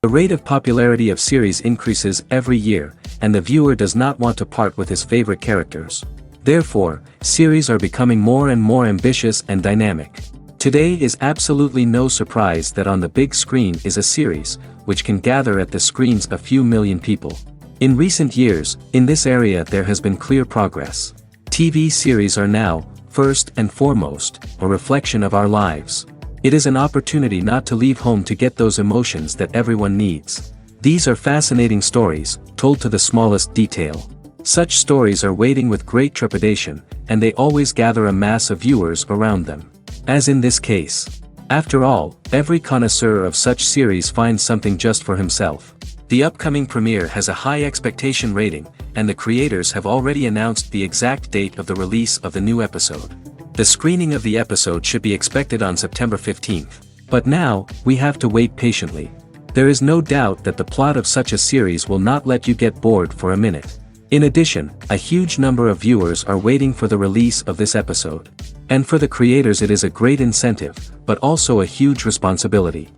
The rate of popularity of series increases every year, and the viewer does not want to part with his favorite characters. Therefore, series are becoming more and more ambitious and dynamic. Today is absolutely no surprise that on the big screen is a series, which can gather at the screens a few million people. In recent years, in this area there has been clear progress. TV series are now, first and foremost, a reflection of our lives. It is an opportunity not to leave home to get those emotions that everyone needs. These are fascinating stories, told to the smallest detail. Such stories are waiting with great trepidation, and they always gather a mass of viewers around them. As in this case. After all, every connoisseur of such series finds something just for himself. The upcoming premiere has a high expectation rating, and the creators have already announced the exact date of the release of the new episode. The screening of the episode should be expected on September 15th. But now, we have to wait patiently. There is no doubt that the plot of such a series will not let you get bored for a minute. In addition, a huge number of viewers are waiting for the release of this episode. And for the creators it is a great incentive, but also a huge responsibility.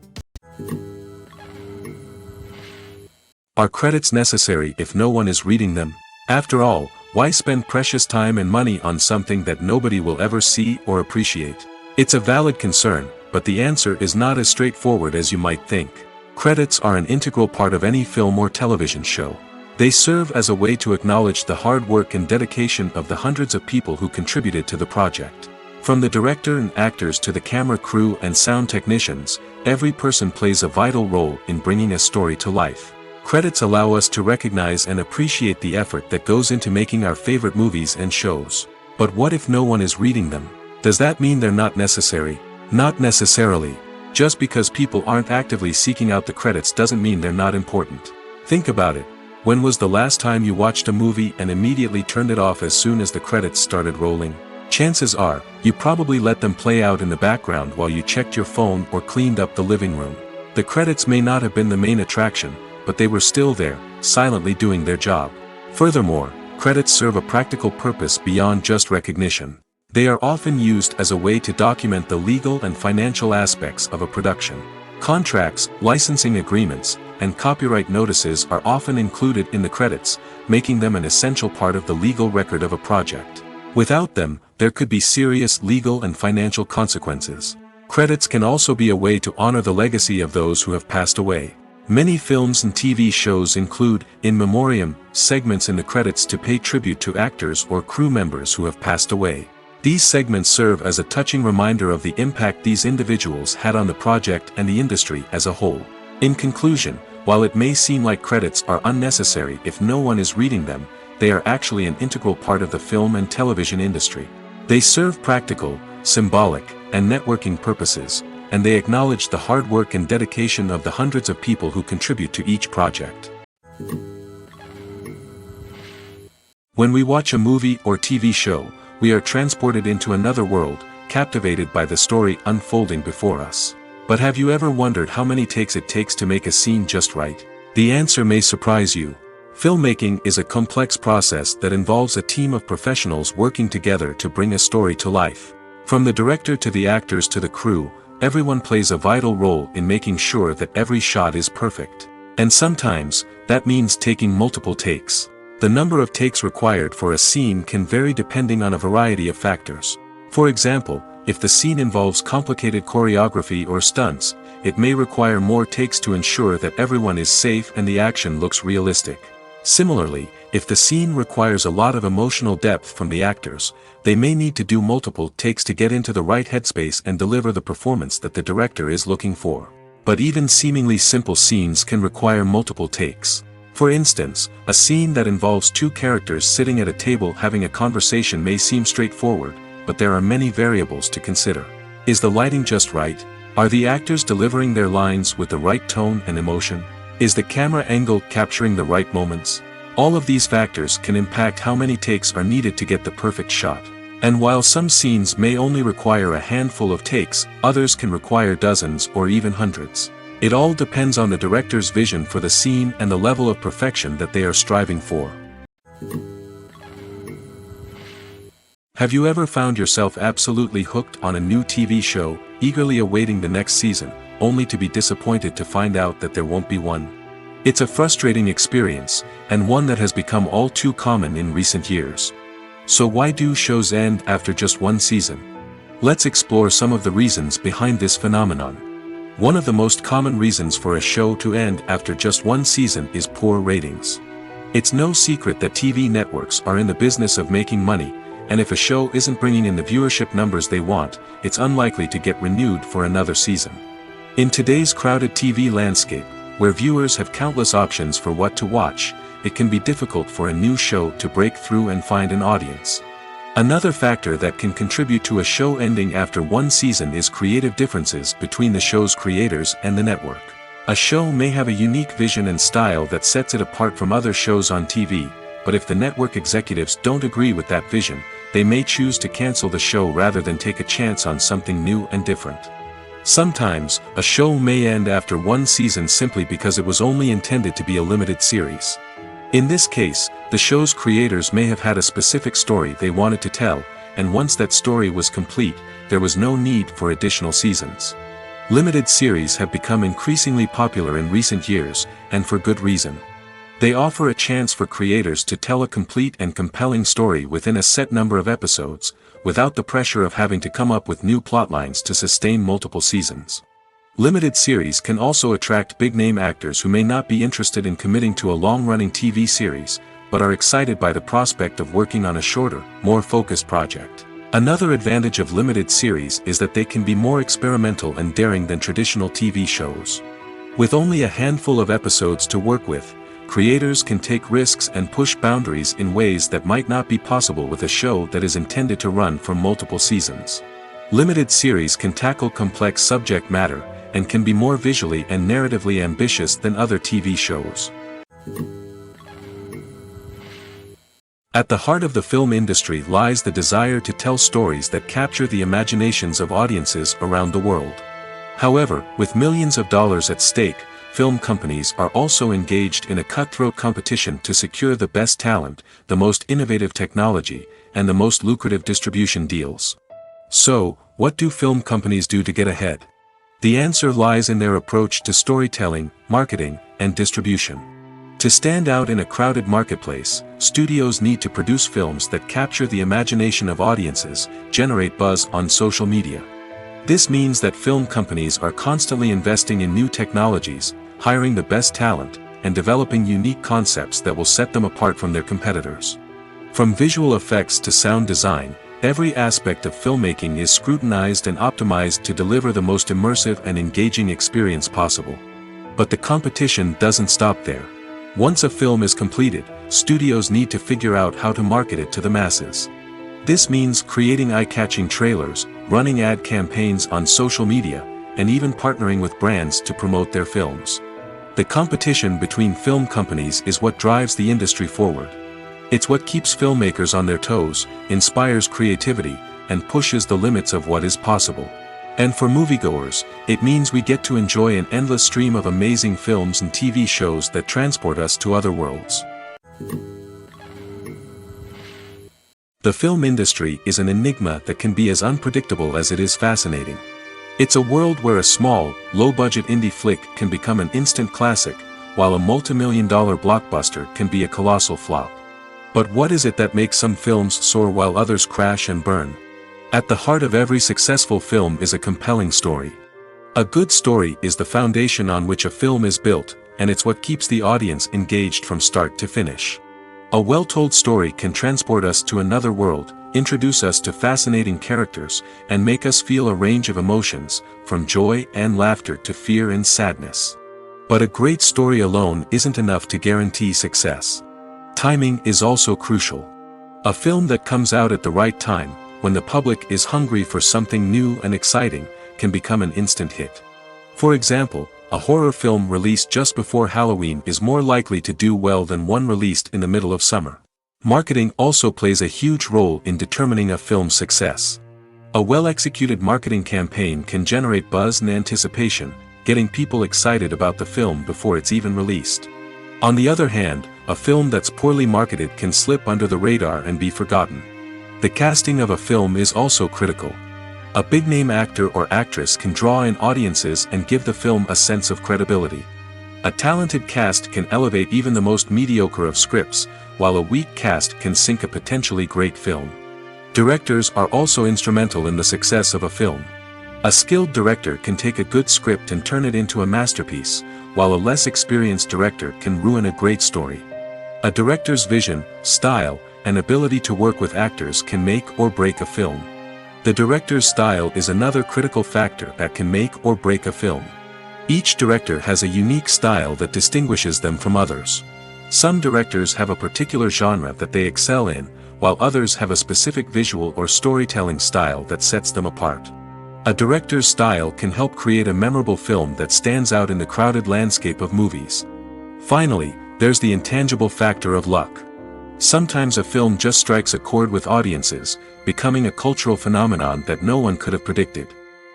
Are credits necessary if no one is reading them? After all, why spend precious time and money on something that nobody will ever see or appreciate? It's a valid concern, but the answer is not as straightforward as you might think. Credits are an integral part of any film or television show. They serve as a way to acknowledge the hard work and dedication of the hundreds of people who contributed to the project. From the director and actors to the camera crew and sound technicians, every person plays a vital role in bringing a story to life. Credits allow us to recognize and appreciate the effort that goes into making our favorite movies and shows. But what if no one is reading them? Does that mean they're not necessary? Not necessarily. Just because people aren't actively seeking out the credits doesn't mean they're not important. Think about it. When was the last time you watched a movie and immediately turned it off as soon as the credits started rolling? Chances are, you probably let them play out in the background while you checked your phone or cleaned up the living room. The credits may not have been the main attraction, but they were still there, silently doing their job. Furthermore, credits serve a practical purpose beyond just recognition. They are often used as a way to document the legal and financial aspects of a production. Contracts, licensing agreements, and copyright notices are often included in the credits, making them an essential part of the legal record of a project. Without them, there could be serious legal and financial consequences. Credits can also be a way to honor the legacy of those who have passed away. Many films and TV shows include, in memoriam, segments in the credits to pay tribute to actors or crew members who have passed away. These segments serve as a touching reminder of the impact these individuals had on the project and the industry as a whole. In conclusion, while it may seem like credits are unnecessary if no one is reading them, they are actually an integral part of the film and television industry. They serve practical, symbolic, and networking purposes, and they acknowledge the hard work and dedication of the hundreds of people who contribute to each project. When we watch a movie or TV show, we are transported into another world, captivated by the story unfolding before us. But have you ever wondered how many takes it takes to make a scene just right? The answer may surprise you. Filmmaking is a complex process that involves a team of professionals working together to bring a story to life. From the director to the actors to the crew, everyone plays a vital role in making sure that every shot is perfect. And sometimes, that means taking multiple takes. The number of takes required for a scene can vary depending on a variety of factors. For example, if the scene involves complicated choreography or stunts, it may require more takes to ensure that everyone is safe and the action looks realistic. Similarly, if the scene requires a lot of emotional depth from the actors, they may need to do multiple takes to get into the right headspace and deliver the performance that the director is looking for. But even seemingly simple scenes can require multiple takes. For instance, a scene that involves two characters sitting at a table having a conversation may seem straightforward, but there are many variables to consider. Is the lighting just right? Are the actors delivering their lines with the right tone and emotion? Is the camera angle capturing the right moments? All of these factors can impact how many takes are needed to get the perfect shot. And while some scenes may only require a handful of takes, others can require dozens or even hundreds. It all depends on the director's vision for the scene and the level of perfection that they are striving for. Have you ever found yourself absolutely hooked on a new TV show, eagerly awaiting the next season, only to be disappointed to find out that there won't be one? It's a frustrating experience, and one that has become all too common in recent years. So why do shows end after just one season? Let's explore some of the reasons behind this phenomenon. One of the most common reasons for a show to end after just one season is poor ratings. It's no secret that TV networks are in the business of making money, and if a show isn't bringing in the viewership numbers they want, it's unlikely to get renewed for another season. In today's crowded TV landscape, where viewers have countless options for what to watch, it can be difficult for a new show to break through and find an audience. Another factor that can contribute to a show ending after one season is creative differences between the show's creators and the network. A show may have a unique vision and style that sets it apart from other shows on TV, but if the network executives don't agree with that vision, they may choose to cancel the show rather than take a chance on something new and different. Sometimes, a show may end after one season simply because it was only intended to be a limited series. In this case, the show's creators may have had a specific story they wanted to tell, and once that story was complete, there was no need for additional seasons. Limited series have become increasingly popular in recent years, and for good reason. They offer a chance for creators to tell a complete and compelling story within a set number of episodes, without the pressure of having to come up with new plotlines to sustain multiple seasons. Limited series can also attract big-name actors who may not be interested in committing to a long-running TV series, but are excited by the prospect of working on a shorter, more focused project. Another advantage of limited series is that they can be more experimental and daring than traditional TV shows. With only a handful of episodes to work with, creators can take risks and push boundaries in ways that might not be possible with a show that is intended to run for multiple seasons. Limited series can tackle complex subject matter, and can be more visually and narratively ambitious than other TV shows. At the heart of the film industry lies the desire to tell stories that capture the imaginations of audiences around the world. However, with millions of dollars at stake, film companies are also engaged in a cutthroat competition to secure the best talent, the most innovative technology, and the most lucrative distribution deals. So, what do film companies do to get ahead? The answer lies in their approach to storytelling, marketing, and distribution. To stand out in a crowded marketplace, studios need to produce films that capture the imagination of audiences, generate buzz on social media. This means that film companies are constantly investing in new technologies, hiring the best talent, and developing unique concepts that will set them apart from their competitors. From visual effects to sound design, every aspect of filmmaking is scrutinized and optimized to deliver the most immersive and engaging experience possible. But the competition doesn't stop there. Once a film is completed, studios need to figure out how to market it to the masses. This means creating eye-catching trailers, running ad campaigns on social media, and even partnering with brands to promote their films. The competition between film companies is what drives the industry forward. It's what keeps filmmakers on their toes, inspires creativity, and pushes the limits of what is possible. And for moviegoers, it means we get to enjoy an endless stream of amazing films and TV shows that transport us to other worlds. The film industry is an enigma that can be as unpredictable as it is fascinating. It's a world where a small, low-budget indie flick can become an instant classic, while a multi-million-dollar blockbuster can be a colossal flop. But what is it that makes some films soar while others crash and burn? At the heart of every successful film is a compelling story. A good story is the foundation on which a film is built, and it's what keeps the audience engaged from start to finish. A well-told story can transport us to another world, introduce us to fascinating characters, and make us feel a range of emotions, from joy and laughter to fear and sadness. But a great story alone isn't enough to guarantee success. Timing is also crucial. A film that comes out at the right time, when the public is hungry for something new and exciting, can become an instant hit. For example, a horror film released just before Halloween is more likely to do well than one released in the middle of summer. Marketing also plays a huge role in determining a film's success. A well-executed marketing campaign can generate buzz and anticipation, getting people excited about the film before it's even released. On the other hand, a film that's poorly marketed can slip under the radar and be forgotten. The casting of a film is also critical. A big-name actor or actress can draw in audiences and give the film a sense of credibility. A talented cast can elevate even the most mediocre of scripts, while a weak cast can sink a potentially great film. Directors are also instrumental in the success of a film. A skilled director can take a good script and turn it into a masterpiece, while a less experienced director can ruin a great story. A director's vision, style, and ability to work with actors can make or break a film. The director's style is another critical factor that can make or break a film. Each director has a unique style that distinguishes them from others. Some directors have a particular genre that they excel in, while others have a specific visual or storytelling style that sets them apart. A director's style can help create a memorable film that stands out in the crowded landscape of movies. Finally, there's the intangible factor of luck. Sometimes a film just strikes a chord with audiences, becoming a cultural phenomenon that no one could have predicted.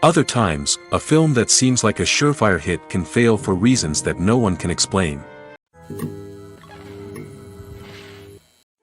Other times, a film that seems like a surefire hit can fail for reasons that no one can explain.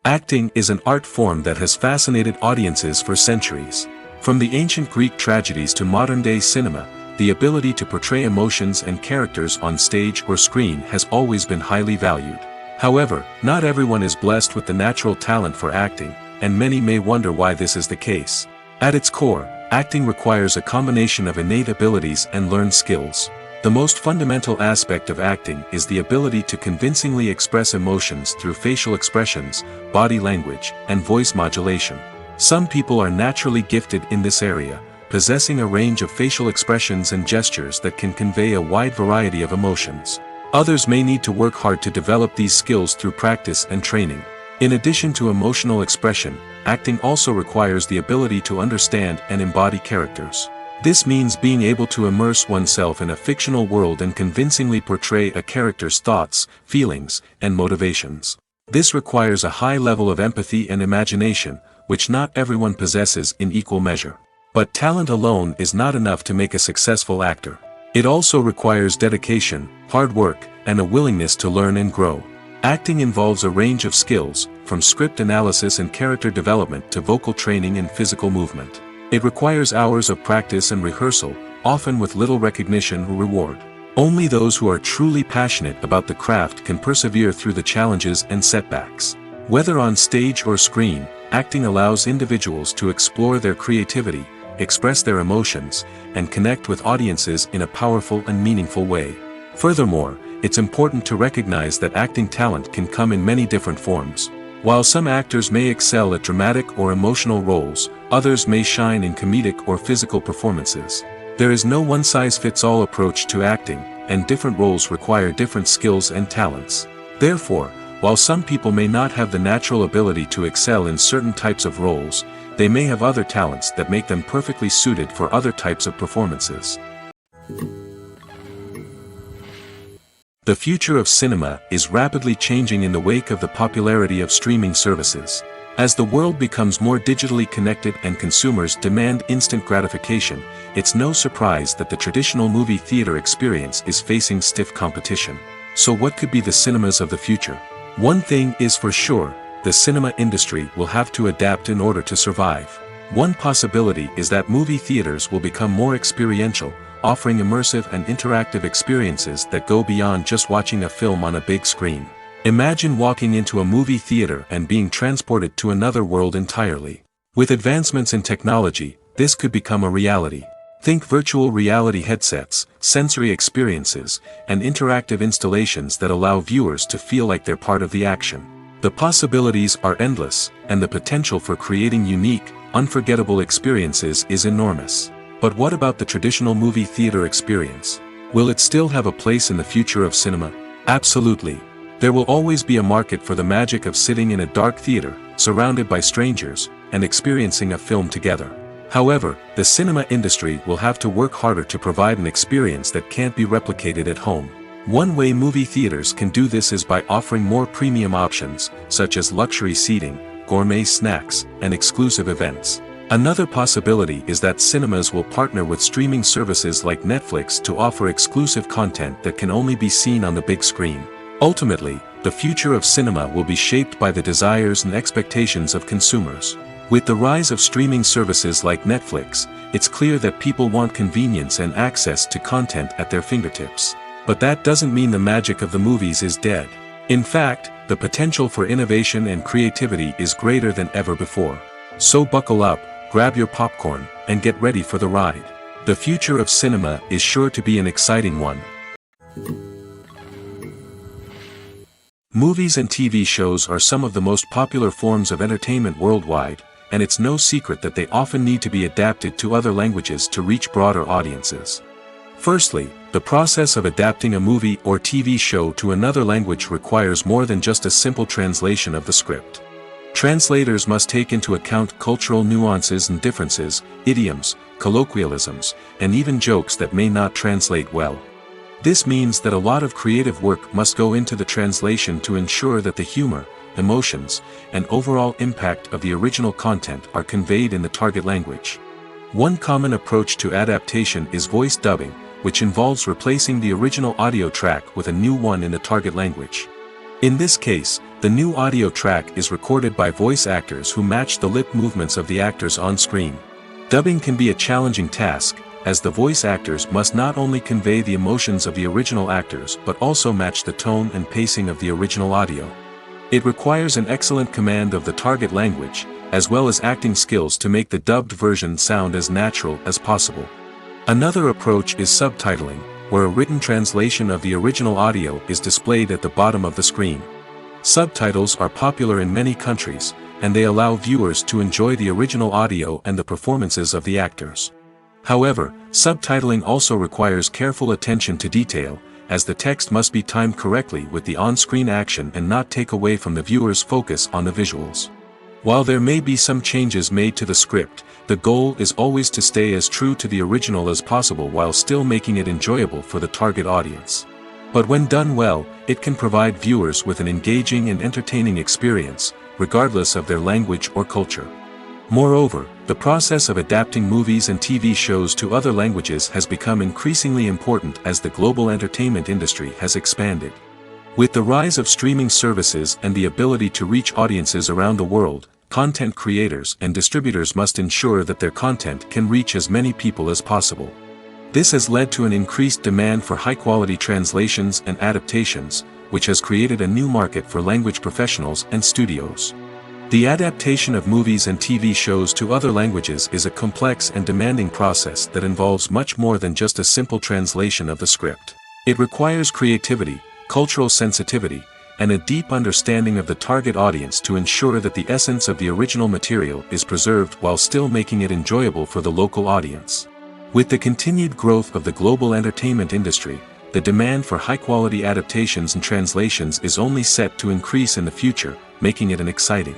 Acting is an art form that has fascinated audiences for centuries. From the ancient Greek tragedies to modern-day cinema, the ability to portray emotions and characters on stage or screen has always been highly valued. However, not everyone is blessed with the natural talent for acting, and many may wonder why this is the case. At its core, acting requires a combination of innate abilities and learned skills. The most fundamental aspect of acting is the ability to convincingly express emotions through facial expressions, body language, and voice modulation. Some people are naturally gifted in this area, possessing a range of facial expressions and gestures that can convey a wide variety of emotions. Others may need to work hard to develop these skills through practice and training. In addition to emotional expression, acting also requires the ability to understand and embody characters. This means being able to immerse oneself in a fictional world and convincingly portray a character's thoughts, feelings, and motivations. This requires a high level of empathy and imagination, which not everyone possesses in equal measure. But talent alone is not enough to make a successful actor. It also requires dedication, hard work, and a willingness to learn and grow. Acting involves a range of skills, from script analysis and character development to vocal training and physical movement. It requires hours of practice and rehearsal, often with little recognition or reward. Only those who are truly passionate about the craft can persevere through the challenges and setbacks. Whether on stage or screen, acting allows individuals to explore their creativity, express their emotions, and connect with audiences in a powerful and meaningful way. Furthermore, it's important to recognize that acting talent can come in many different forms. While some actors may excel at dramatic or emotional roles, others may shine in comedic or physical performances. There is no one-size-fits-all approach to acting, and different roles require different skills and talents. Therefore, while some people may not have the natural ability to excel in certain types of roles, they may have other talents that make them perfectly suited for other types of performances. The future of cinema is rapidly changing in the wake of the popularity of streaming services. As the world becomes more digitally connected and consumers demand instant gratification, it's no surprise that the traditional movie theater experience is facing stiff competition. So what could be the cinemas of the future? One thing is for sure, the cinema industry will have to adapt in order to survive. One possibility is that movie theaters will become more experiential, offering immersive and interactive experiences that go beyond just watching a film on a big screen. Imagine walking into a movie theater and being transported to another world entirely. With advancements in technology, this could become a reality. Think virtual reality headsets, sensory experiences, and interactive installations that allow viewers to feel like they're part of the action. The possibilities are endless, and the potential for creating unique, unforgettable experiences is enormous. But what about the traditional movie theater experience? Will it still have a place in the future of cinema? Absolutely. There will always be a market for the magic of sitting in a dark theater, surrounded by strangers, and experiencing a film together. However, the cinema industry will have to work harder to provide an experience that can't be replicated at home. One way movie theaters can do this is by offering more premium options, such as luxury seating, gourmet snacks, and exclusive events. Another possibility is that cinemas will partner with streaming services like Netflix to offer exclusive content that can only be seen on the big screen. Ultimately, the future of cinema will be shaped by the desires and expectations of consumers. With the rise of streaming services like Netflix, it's clear that people want convenience and access to content at their fingertips. But that doesn't mean the magic of the movies is dead. In fact, the potential for innovation and creativity is greater than ever before. So buckle up, grab your popcorn, and get ready for the ride. The future of cinema is sure to be an exciting one. Movies and TV shows are some of the most popular forms of entertainment worldwide, and it's no secret that they often need to be adapted to other languages to reach broader audiences. Firstly, the process of adapting a movie or TV show to another language requires more than just a simple translation of the script. Translators must take into account cultural nuances and differences, idioms, colloquialisms, and even jokes that may not translate well. This means that a lot of creative work must go into the translation to ensure that the humor, emotions, and overall impact of the original content are conveyed in the target language. One common approach to adaptation is voice dubbing, which involves replacing the original audio track with a new one in the target language. In this case, the new audio track is recorded by voice actors who match the lip movements of the actors on screen. Dubbing can be a challenging task, as the voice actors must not only convey the emotions of the original actors but also match the tone and pacing of the original audio. It requires an excellent command of the target language, as well as acting skills to make the dubbed version sound as natural as possible. Another approach is subtitling, where a written translation of the original audio is displayed at the bottom of the screen. Subtitles are popular in many countries, and they allow viewers to enjoy the original audio and the performances of the actors. However, subtitling also requires careful attention to detail, as the text must be timed correctly with the on-screen action and not take away from the viewer's focus on the visuals. While there may be some changes made to the script, the goal is always to stay as true to the original as possible while still making it enjoyable for the target audience. But when done well, it can provide viewers with an engaging and entertaining experience, regardless of their language or culture. Moreover, the process of adapting movies and TV shows to other languages has become increasingly important as the global entertainment industry has expanded. With the rise of streaming services and the ability to reach audiences around the world, content creators and distributors must ensure that their content can reach as many people as possible. This has led to an increased demand for high-quality translations and adaptations, which has created a new market for language professionals and studios. The adaptation of movies and TV shows to other languages is a complex and demanding process that involves much more than just a simple translation of the script. It requires creativity, cultural sensitivity, and a deep understanding of the target audience to ensure that the essence of the original material is preserved while still making it enjoyable for the local audience. With the continued growth of the global entertainment industry, the demand for high-quality adaptations and translations is only set to increase in the future, making it an exciting.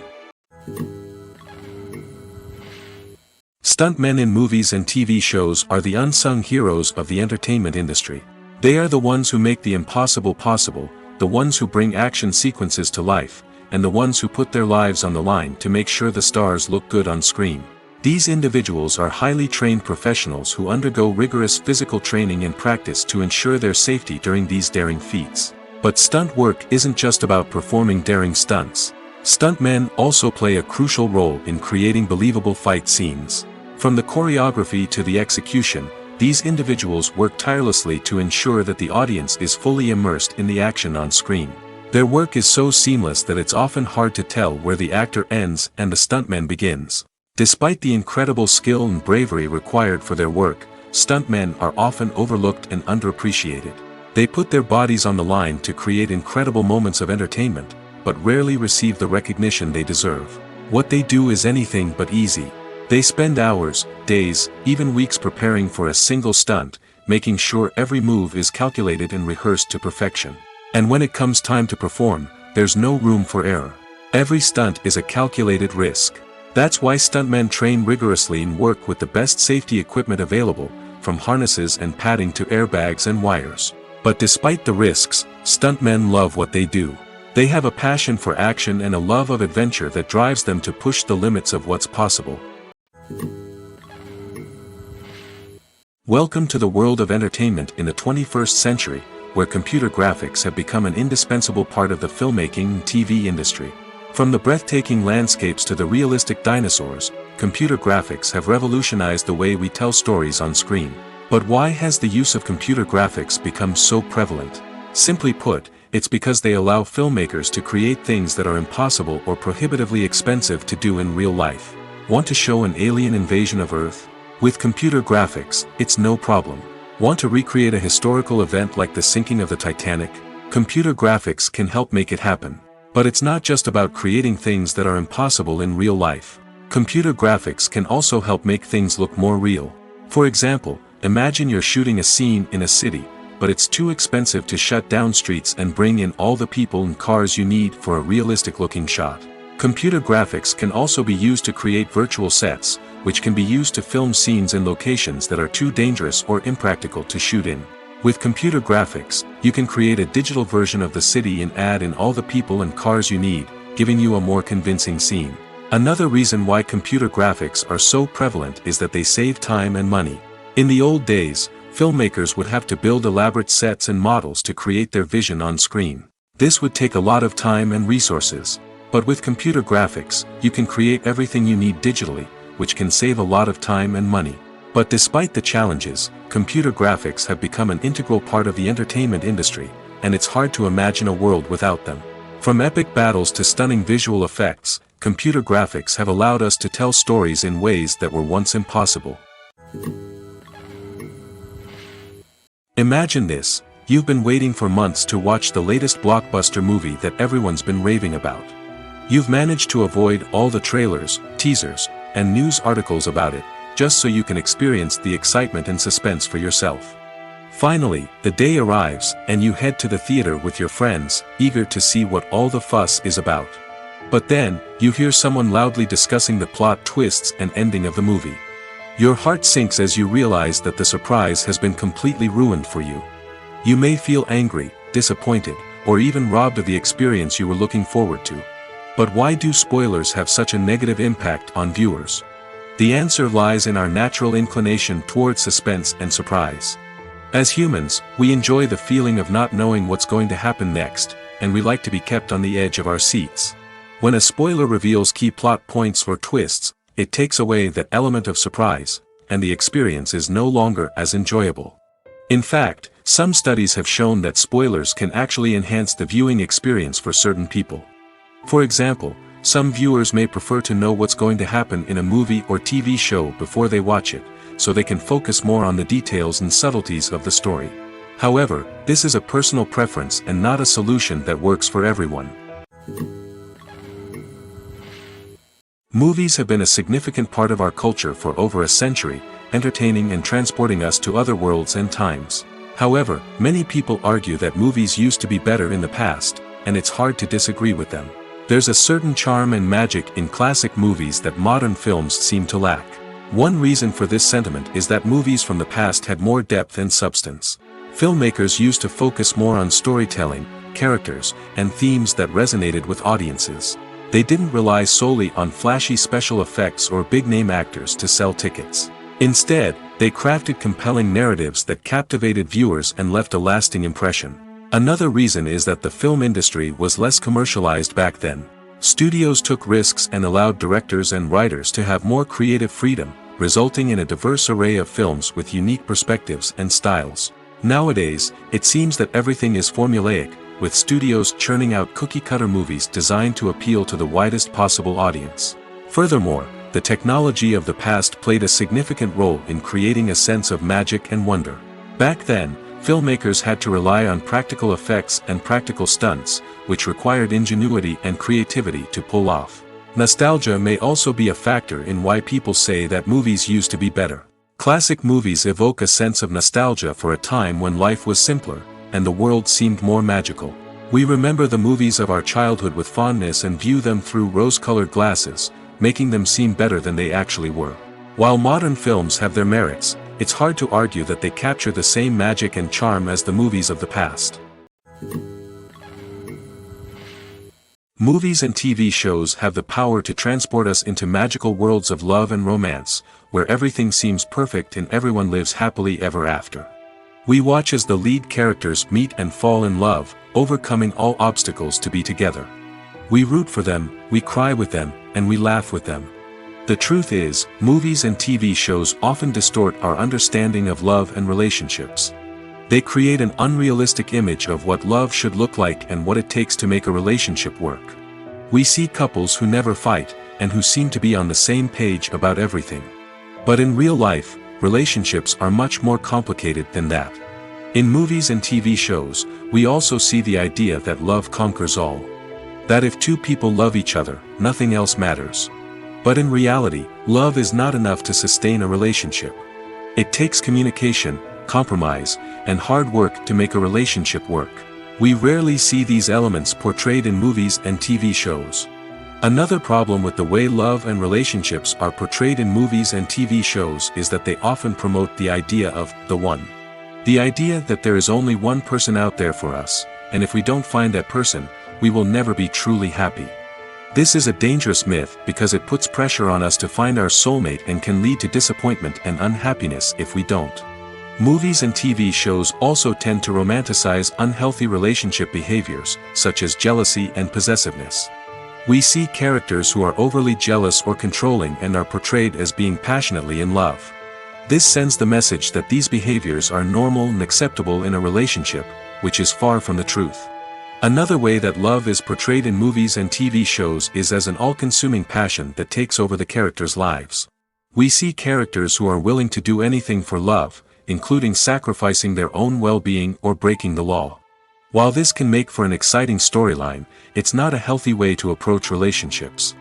Stuntmen in movies and TV shows are the unsung heroes of the entertainment industry. They are the ones who make the impossible possible, the ones who bring action sequences to life, and the ones who put their lives on the line to make sure the stars look good on screen. These individuals are highly trained professionals who undergo rigorous physical training and practice to ensure their safety during these daring feats. But stunt work isn't just about performing daring stunts. Stuntmen also play a crucial role in creating believable fight scenes. From the choreography to the execution, these individuals work tirelessly to ensure that the audience is fully immersed in the action on screen. Their work is so seamless that it's often hard to tell where the actor ends and the stuntman begins. Despite the incredible skill and bravery required for their work, stuntmen are often overlooked and underappreciated. They put their bodies on the line to create incredible moments of entertainment, but rarely receive the recognition they deserve. What they do is anything but easy. They spend hours, days, even weeks preparing for a single stunt, making sure every move is calculated and rehearsed to perfection. And when it comes time to perform, there's no room for error. Every stunt is a calculated risk. That's why stuntmen train rigorously and work with the best safety equipment available, from harnesses and padding to airbags and wires. But despite the risks, stuntmen love what they do. They have a passion for action and a love of adventure that drives them to push the limits of what's possible. Welcome to the world of entertainment in the 21st century, where computer graphics have become an indispensable part of the filmmaking and TV industry. From the breathtaking landscapes to the realistic dinosaurs, computer graphics have revolutionized the way we tell stories on screen. But why has the use of computer graphics become so prevalent? Simply put, it's because they allow filmmakers to create things that are impossible or prohibitively expensive to do in real life. Want to show an alien invasion of Earth? With computer graphics, it's no problem. Want to recreate a historical event like the sinking of the Titanic? Computer graphics can help make it happen. But it's not just about creating things that are impossible in real life. Computer graphics can also help make things look more real. For example, imagine you're shooting a scene in a city, but it's too expensive to shut down streets and bring in all the people and cars you need for a realistic-looking shot. Computer graphics can also be used to create virtual sets, which can be used to film scenes in locations that are too dangerous or impractical to shoot in. With computer graphics, you can create a digital version of the city and add in all the people and cars you need, giving you a more convincing scene. Another reason why computer graphics are so prevalent is that they save time and money. In the old days, filmmakers would have to build elaborate sets and models to create their vision on screen. This would take a lot of time and resources. But with computer graphics, you can create everything you need digitally, which can save a lot of time and money. But despite the challenges, computer graphics have become an integral part of the entertainment industry, and it's hard to imagine a world without them. From epic battles to stunning visual effects, computer graphics have allowed us to tell stories in ways that were once impossible. Imagine this: you've been waiting for months to watch the latest blockbuster movie that everyone's been raving about. You've managed to avoid all the trailers, teasers, and news articles about it, just so you can experience the excitement and suspense for yourself. Finally, the day arrives, and you head to the theater with your friends, eager to see what all the fuss is about. But then, you hear someone loudly discussing the plot twists and ending of the movie. Your heart sinks as you realize that the surprise has been completely ruined for you. You may feel angry, disappointed, or even robbed of the experience you were looking forward to. But why do spoilers have such a negative impact on viewers? The answer lies in our natural inclination toward suspense and surprise. As humans, we enjoy the feeling of not knowing what's going to happen next, and we like to be kept on the edge of our seats. When a spoiler reveals key plot points or twists, it takes away that element of surprise, and the experience is no longer as enjoyable. In fact, some studies have shown that spoilers can actually enhance the viewing experience for certain people. For example, some viewers may prefer to know what's going to happen in a movie or TV show before they watch it, so they can focus more on the details and subtleties of the story. However, this is a personal preference and not a solution that works for everyone. Movies have been a significant part of our culture for over a century, entertaining and transporting us to other worlds and times. However, many people argue that movies used to be better in the past, and it's hard to disagree with them. There's a certain charm and magic in classic movies that modern films seem to lack. One reason for this sentiment is that movies from the past had more depth and substance. Filmmakers used to focus more on storytelling, characters, and themes that resonated with audiences. They didn't rely solely on flashy special effects or big-name actors to sell tickets. Instead, they crafted compelling narratives that captivated viewers and left a lasting impression. Another reason is that the film industry was less commercialized back then. Studios took risks and allowed directors and writers to have more creative freedom, resulting in a diverse array of films with unique perspectives and styles. Nowadays, it seems that everything is formulaic, with studios churning out cookie-cutter movies designed to appeal to the widest possible audience. Furthermore, the technology of the past played a significant role in creating a sense of magic and wonder. Back then, filmmakers had to rely on practical effects and practical stunts, which required ingenuity and creativity to pull off. Nostalgia may also be a factor in why people say that movies used to be better. Classic movies evoke a sense of nostalgia for a time when life was simpler, and the world seemed more magical. We remember the movies of our childhood with fondness and view them through rose-colored glasses, making them seem better than they actually were. While modern films have their merits, it's hard to argue that they capture the same magic and charm as the movies of the past. Movies and TV shows have the power to transport us into magical worlds of love and romance, where everything seems perfect and everyone lives happily ever after. We watch as the lead characters meet and fall in love, overcoming all obstacles to be together. We root for them, we cry with them, and we laugh with them. The truth is, movies and TV shows often distort our understanding of love and relationships. They create an unrealistic image of what love should look like and what it takes to make a relationship work. We see couples who never fight, and who seem to be on the same page about everything. But in real life, relationships are much more complicated than that. In movies and TV shows, we also see the idea that love conquers all. That if two people love each other, nothing else matters. But in reality, love is not enough to sustain a relationship. It takes communication, compromise, and hard work to make a relationship work. We rarely see these elements portrayed in movies and TV shows. Another problem with the way love and relationships are portrayed in movies and TV shows is that they often promote the idea of the one. The idea that there is only one person out there for us, and if we don't find that person, we will never be truly happy. This is a dangerous myth because it puts pressure on us to find our soulmate and can lead to disappointment and unhappiness if we don't. Movies and TV shows also tend to romanticize unhealthy relationship behaviors, such as jealousy and possessiveness. We see characters who are overly jealous or controlling and are portrayed as being passionately in love. This sends the message that these behaviors are normal and acceptable in a relationship, which is far from the truth. Another way that love is portrayed in movies and TV shows is as an all-consuming passion that takes over the characters' lives. We see characters who are willing to do anything for love, including sacrificing their own well-being or breaking the law. While this can make for an exciting storyline, it's not a healthy way to approach relationships.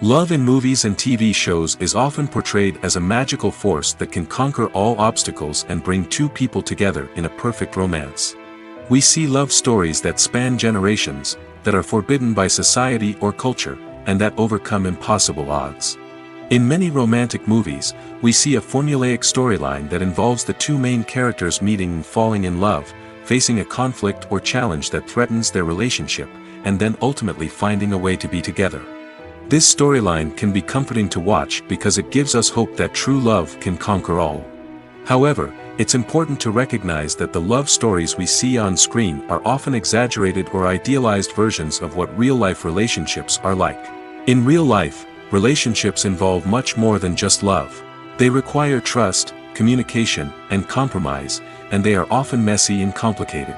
Love in movies and TV shows is often portrayed as a magical force that can conquer all obstacles and bring two people together in a perfect romance. We see love stories that span generations, that are forbidden by society or culture, and that overcome impossible odds. In many romantic movies, we see a formulaic storyline that involves the two main characters meeting and falling in love, facing a conflict or challenge that threatens their relationship, and then ultimately finding a way to be together. This storyline can be comforting to watch because it gives us hope that true love can conquer all. However, it's important to recognize that the love stories we see on screen are often exaggerated or idealized versions of what real-life relationships are like. In real life, relationships involve much more than just love. They require trust, communication, and compromise, and they are often messy and complicated.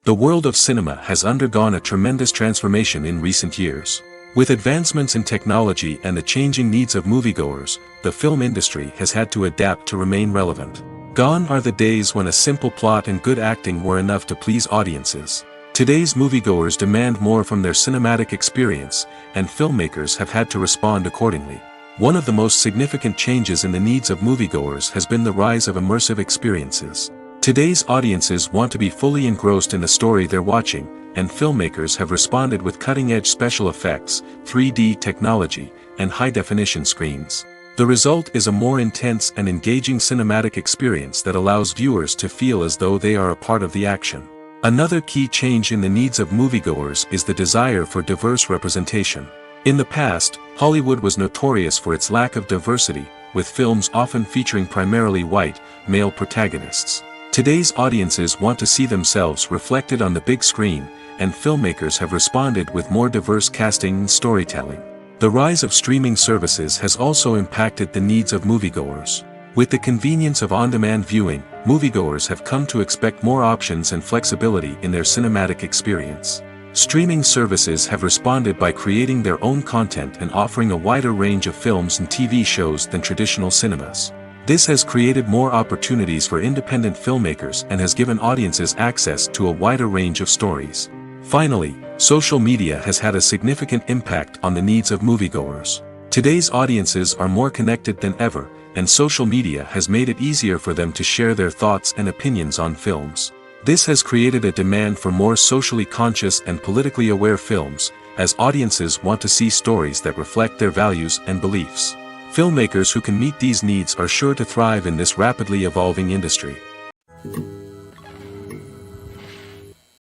The world of cinema has undergone a tremendous transformation in recent years. With advancements in technology and the changing needs of moviegoers, the film industry has had to adapt to remain relevant. Gone are the days when a simple plot and good acting were enough to please audiences. Today's moviegoers demand more from their cinematic experience, and filmmakers have had to respond accordingly. One of the most significant changes in the needs of moviegoers has been the rise of immersive experiences. Today's audiences want to be fully engrossed in the story they're watching, and filmmakers have responded with cutting-edge special effects, 3D technology, and high-definition screens. The result is a more intense and engaging cinematic experience that allows viewers to feel as though they are a part of the action. Another key change in the needs of moviegoers is the desire for diverse representation. In the past, Hollywood was notorious for its lack of diversity, with films often featuring primarily white, male protagonists. Today's audiences want to see themselves reflected on the big screen, and filmmakers have responded with more diverse casting and storytelling. The rise of streaming services has also impacted the needs of moviegoers. With the convenience of on-demand viewing, moviegoers have come to expect more options and flexibility in their cinematic experience. Streaming services have responded by creating their own content and offering a wider range of films and TV shows than traditional cinemas. This has created more opportunities for independent filmmakers and has given audiences access to a wider range of stories. Finally, social media has had a significant impact on the needs of moviegoers. Today's audiences are more connected than ever, and social media has made it easier for them to share their thoughts and opinions on films. This has created a demand for more socially conscious and politically aware films, as audiences want to see stories that reflect their values and beliefs. Filmmakers who can meet these needs are sure to thrive in this rapidly evolving industry.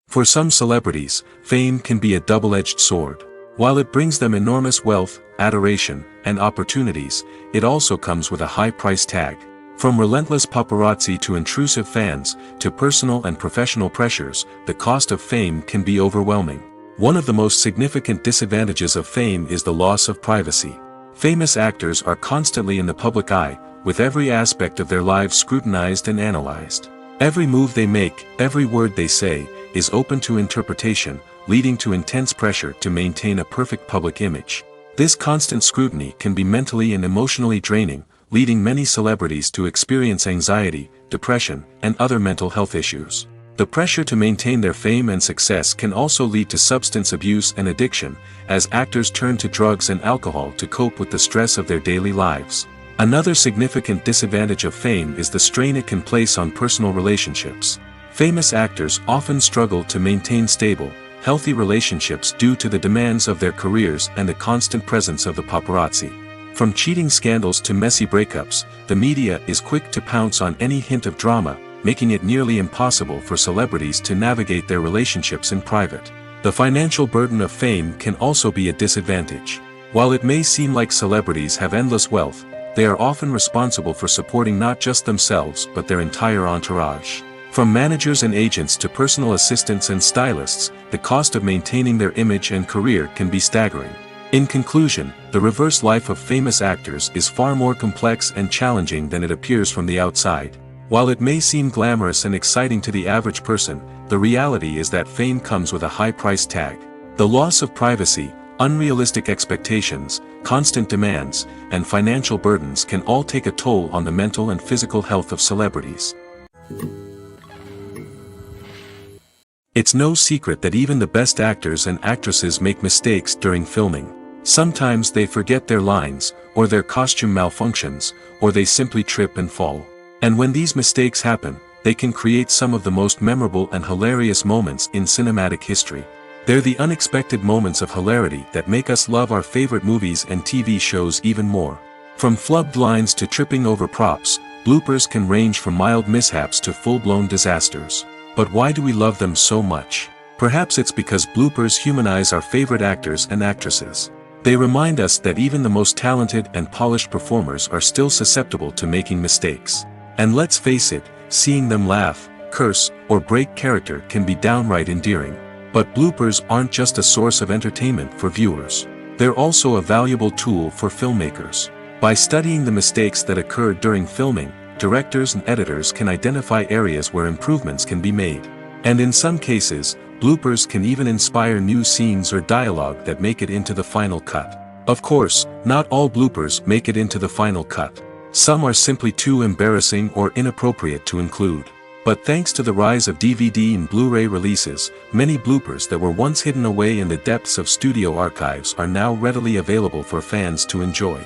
For some celebrities, fame can be a double-edged sword. While it brings them enormous wealth, adoration, and opportunities, it also comes with a high price tag. From relentless paparazzi to intrusive fans, to personal and professional pressures, the cost of fame can be overwhelming. One of the most significant disadvantages of fame is the loss of privacy. Famous actors are constantly in the public eye, with every aspect of their lives scrutinized and analyzed. Every move they make, every word they say, is open to interpretation, leading to intense pressure to maintain a perfect public image. This constant scrutiny can be mentally and emotionally draining, leading many celebrities to experience anxiety, depression, and other mental health issues. The pressure to maintain their fame and success can also lead to substance abuse and addiction, as actors turn to drugs and alcohol to cope with the stress of their daily lives. Another significant disadvantage of fame is the strain it can place on personal relationships. Famous actors often struggle to maintain stable, healthy relationships due to the demands of their careers and the constant presence of the paparazzi. From cheating scandals to messy breakups, the media is quick to pounce on any hint of drama, making it nearly impossible for celebrities to navigate their relationships in private. The financial burden of fame can also be a disadvantage. While it may seem like celebrities have endless wealth, they are often responsible for supporting not just themselves but their entire entourage. From managers and agents to personal assistants and stylists, the cost of maintaining their image and career can be staggering. In conclusion, the reverse life of famous actors is far more complex and challenging than it appears from the outside. While it may seem glamorous and exciting to the average person, the reality is that fame comes with a high price tag. The loss of privacy, unrealistic expectations, constant demands, and financial burdens can all take a toll on the mental and physical health of celebrities. It's no secret that even the best actors and actresses make mistakes during filming. Sometimes they forget their lines, or their costume malfunctions, or they simply trip and fall. And when these mistakes happen, they can create some of the most memorable and hilarious moments in cinematic history. They're the unexpected moments of hilarity that make us love our favorite movies and TV shows even more. From flubbed lines to tripping over props, bloopers can range from mild mishaps to full-blown disasters. But why do we love them so much? Perhaps it's because bloopers humanize our favorite actors and actresses. They remind us that even the most talented and polished performers are still susceptible to making mistakes. And let's face it, seeing them laugh, curse, or break character can be downright endearing. But bloopers aren't just a source of entertainment for viewers. They're also a valuable tool for filmmakers. By studying the mistakes that occurred during filming, directors and editors can identify areas where improvements can be made. And in some cases, bloopers can even inspire new scenes or dialogue that make it into the final cut. Of course, not all bloopers make it into the final cut. Some are simply too embarrassing or inappropriate to include. But thanks to the rise of DVD and Blu-ray releases, many bloopers that were once hidden away in the depths of studio archives are now readily available for fans to enjoy.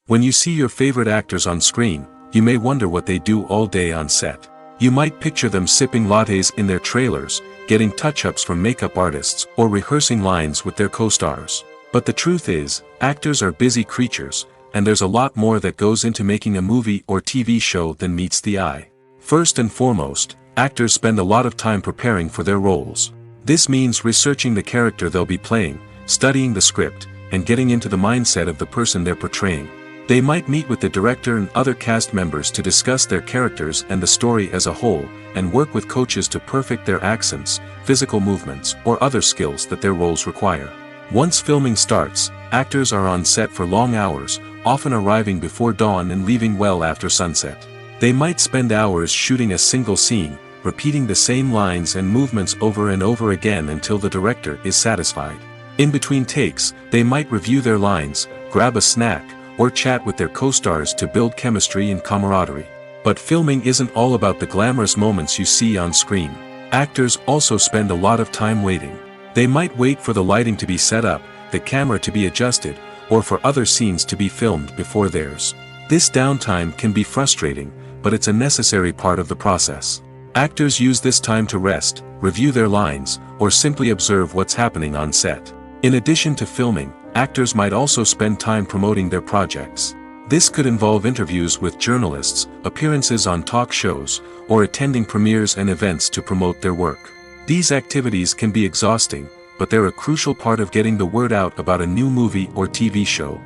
When you see your favorite actors on screen, you may wonder what they do all day on set. You might picture them sipping lattes in their trailers, getting touch-ups from makeup artists, or rehearsing lines with their co-stars. But the truth is, actors are busy creatures, and there's a lot more that goes into making a movie or TV show than meets the eye. First and foremost, actors spend a lot of time preparing for their roles. This means researching the character they'll be playing, studying the script, and getting into the mindset of the person they're portraying. They might meet with the director and other cast members to discuss their characters and the story as a whole, and work with coaches to perfect their accents, physical movements, or other skills that their roles require. Once filming starts, actors are on set for long hours, often arriving before dawn and leaving well after sunset. They might spend hours shooting a single scene, repeating the same lines and movements over and over again until the director is satisfied. In between takes, they might review their lines, grab a snack, or chat with their co-stars to build chemistry and camaraderie. But filming isn't all about the glamorous moments you see on screen. Actors also spend a lot of time waiting. They might wait for the lighting to be set up, the camera to be adjusted, or for other scenes to be filmed before theirs. This downtime can be frustrating, but it's a necessary part of the process. Actors use this time to rest, review their lines, or simply observe what's happening on set. In addition to filming, actors might also spend time promoting their projects. This could involve interviews with journalists, appearances on talk shows, or attending premieres and events to promote their work. These activities can be exhausting, but they're a crucial part of getting the word out about a new movie or TV show.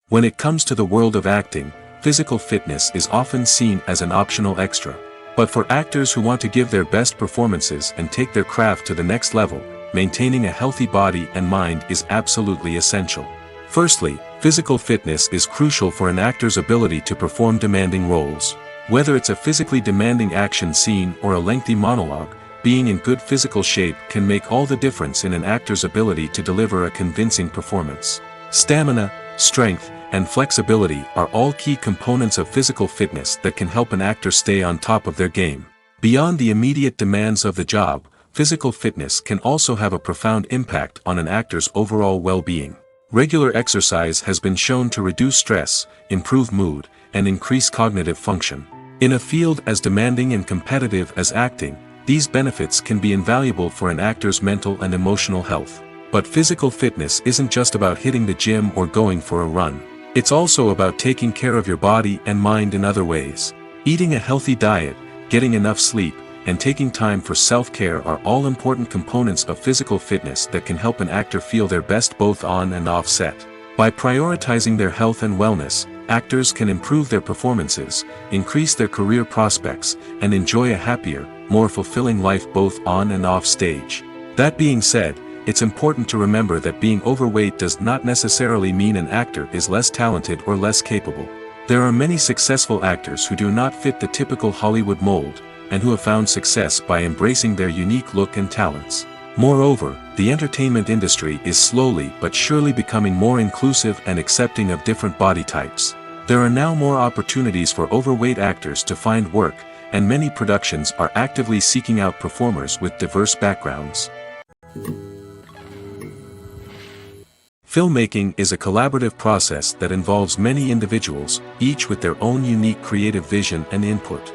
When it comes to the world of acting, physical fitness is often seen as an optional extra. But for actors who want to give their best performances and take their craft to the next level, maintaining a healthy body and mind is absolutely essential. Firstly, physical fitness is crucial for an actor's ability to perform demanding roles. Whether it's a physically demanding action scene or a lengthy monologue, being in good physical shape can make all the difference in an actor's ability to deliver a convincing performance. Stamina, strength, and flexibility are all key components of physical fitness that can help an actor stay on top of their game. Beyond the immediate demands of the job, physical fitness can also have a profound impact on an actor's overall well-being. Regular exercise has been shown to reduce stress, improve mood, and increase cognitive function. In a field as demanding and competitive as acting, these benefits can be invaluable for an actor's mental and emotional health. But physical fitness isn't just about hitting the gym or going for a run. It's also about taking care of your body and mind in other ways. Eating a healthy diet, getting enough sleep, and taking time for self-care are all important components of physical fitness that can help an actor feel their best both on and off set. By prioritizing their health and wellness, actors can improve their performances, increase their career prospects, and enjoy a happier, more fulfilling life both on and off stage. That being said, it's important to remember that being overweight does not necessarily mean an actor is less talented or less capable. There are many successful actors who do not fit the typical Hollywood mold, and who have found success by embracing their unique look and talents. Moreover, the entertainment industry is slowly but surely becoming more inclusive and accepting of different body types. There are now more opportunities for overweight actors to find work, and many productions are actively seeking out performers with diverse backgrounds. Filmmaking is a collaborative process that involves many individuals, each with their own unique creative vision and input.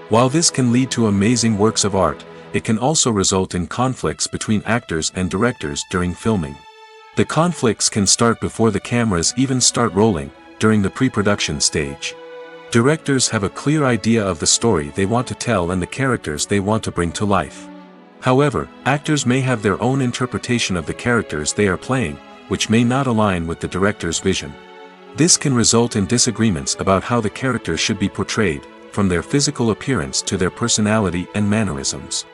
While this can lead to amazing works of art, it can also result in conflicts between actors and directors during filming. The conflicts can start before the cameras even start rolling, during the pre-production stage. Directors have a clear idea of the story they want to tell and the characters they want to bring to life. However, actors may have their own interpretation of the characters they are playing, which may not align with the director's vision. This can result in disagreements about how the characters should be portrayed, from their physical appearance to their personality and mannerisms.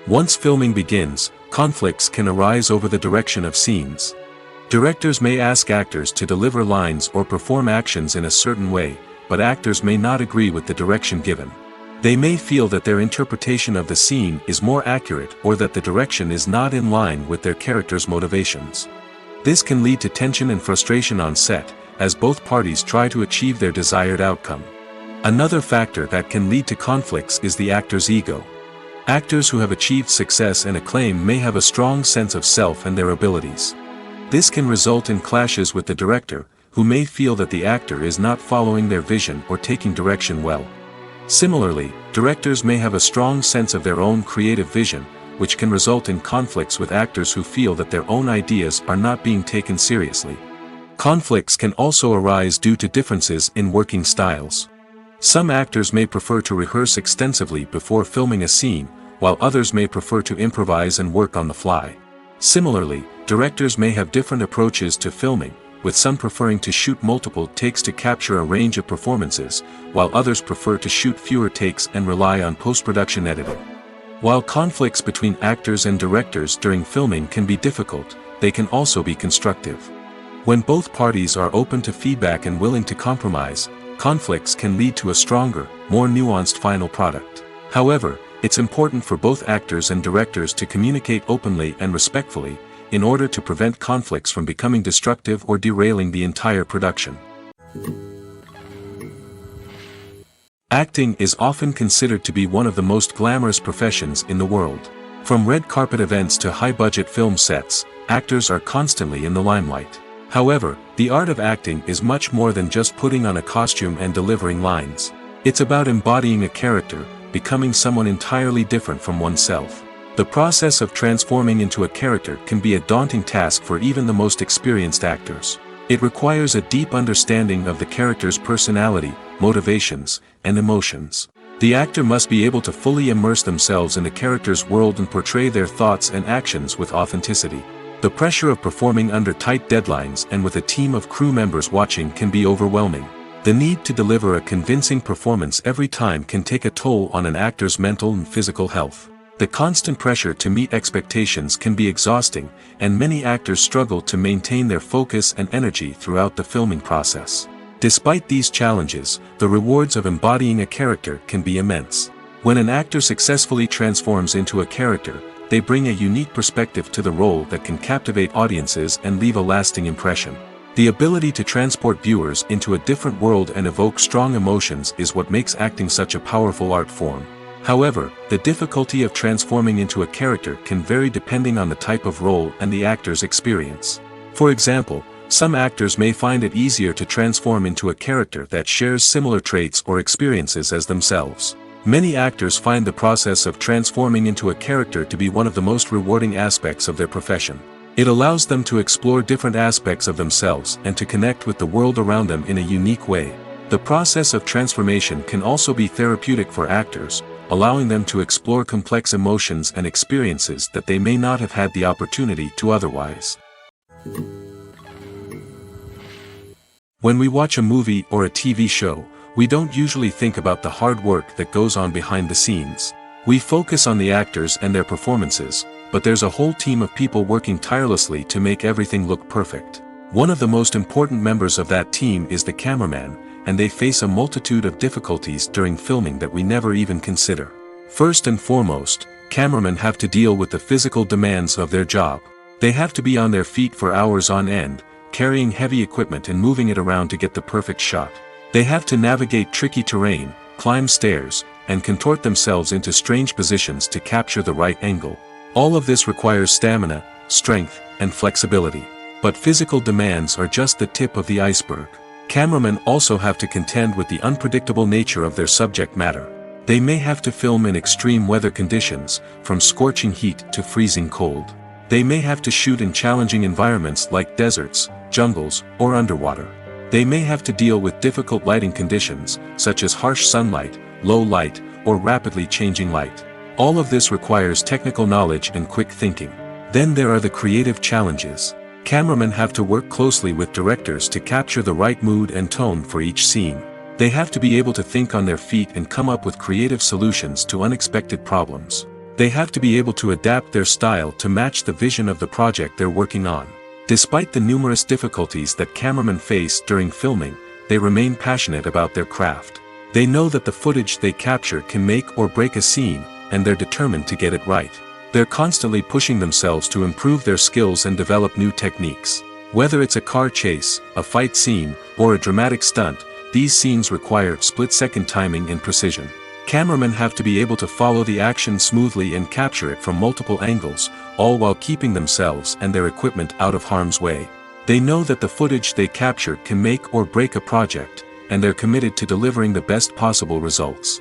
Once filming begins, conflicts can arise over the direction of scenes. Directors may ask actors to deliver lines or perform actions in a certain way, but actors may not agree with the direction given. They may feel that their interpretation of the scene is more accurate or that the direction is not in line with their character's motivations. This can lead to tension and frustration on set, as both parties try to achieve their desired outcome. Another factor that can lead to conflicts is the actor's ego. Actors who have achieved success and acclaim may have a strong sense of self and their abilities. This can result in clashes with the director, who may feel that the actor is not following their vision or taking direction well. Similarly, directors may have a strong sense of their own creative vision, which can result in conflicts with actors who feel that their own ideas are not being taken seriously. Conflicts can also arise due to differences in working styles. Some actors may prefer to rehearse extensively before filming a scene, while others may prefer to improvise and work on the fly. Similarly, directors may have different approaches to filming, with some preferring to shoot multiple takes to capture a range of performances, while others prefer to shoot fewer takes and rely on post-production editing. While conflicts between actors and directors during filming can be difficult, they can also be constructive. When both parties are open to feedback and willing to compromise, conflicts can lead to a stronger, more nuanced final product. However, it's important for both actors and directors to communicate openly and respectfully, in order to prevent conflicts from becoming destructive or derailing the entire production. Acting is often considered to be one of the most glamorous professions in the world. From red carpet events to high-budget film sets, actors are constantly in the limelight. However, the art of acting is much more than just putting on a costume and delivering lines. It's about embodying a character, becoming someone entirely different from oneself. The process of transforming into a character can be a daunting task for even the most experienced actors. It requires a deep understanding of the character's personality, motivations, and emotions. The actor must be able to fully immerse themselves in the character's world and portray their thoughts and actions with authenticity. The pressure of performing under tight deadlines and with a team of crew members watching can be overwhelming. The need to deliver a convincing performance every time can take a toll on an actor's mental and physical health. The constant pressure to meet expectations can be exhausting, and many actors struggle to maintain their focus and energy throughout the filming process. Despite these challenges, the rewards of embodying a character can be immense. When an actor successfully transforms into a character, they bring a unique perspective to the role that can captivate audiences and leave a lasting impression. The ability to transport viewers into a different world and evoke strong emotions is what makes acting such a powerful art form. However, the difficulty of transforming into a character can vary depending on the type of role and the actor's experience. For example, some actors may find it easier to transform into a character that shares similar traits or experiences as themselves. Many actors find the process of transforming into a character to be one of the most rewarding aspects of their profession. It allows them to explore different aspects of themselves and to connect with the world around them in a unique way. The process of transformation can also be therapeutic for actors, allowing them to explore complex emotions and experiences that they may not have had the opportunity to otherwise. When we watch a movie or a TV show, we don't usually think about the hard work that goes on behind the scenes. We focus on the actors and their performances, but there's a whole team of people working tirelessly to make everything look perfect. One of the most important members of that team is the cameraman, and they face a multitude of difficulties during filming that we never even consider. First and foremost, cameramen have to deal with the physical demands of their job. They have to be on their feet for hours on end, carrying heavy equipment and moving it around to get the perfect shot. They have to navigate tricky terrain, climb stairs, and contort themselves into strange positions to capture the right angle. All of this requires stamina, strength, and flexibility. But physical demands are just the tip of the iceberg. Cameramen also have to contend with the unpredictable nature of their subject matter. They may have to film in extreme weather conditions, from scorching heat to freezing cold. They may have to shoot in challenging environments like deserts, jungles, or underwater. They may have to deal with difficult lighting conditions, such as harsh sunlight, low light, or rapidly changing light. All of this requires technical knowledge and quick thinking. Then there are the creative challenges. Cameramen have to work closely with directors to capture the right mood and tone for each scene. They have to be able to think on their feet and come up with creative solutions to unexpected problems. They have to be able to adapt their style to match the vision of the project they're working on. Despite the numerous difficulties that cameramen face during filming, they remain passionate about their craft. They know that the footage they capture can make or break a scene, and they're determined to get it right. They're constantly pushing themselves to improve their skills and develop new techniques. Whether it's a car chase, a fight scene, or a dramatic stunt, these scenes require split-second timing and precision. Cameramen have to be able to follow the action smoothly and capture it from multiple angles, all while keeping themselves and their equipment out of harm's way. They know that the footage they capture can make or break a project, and they're committed to delivering the best possible results.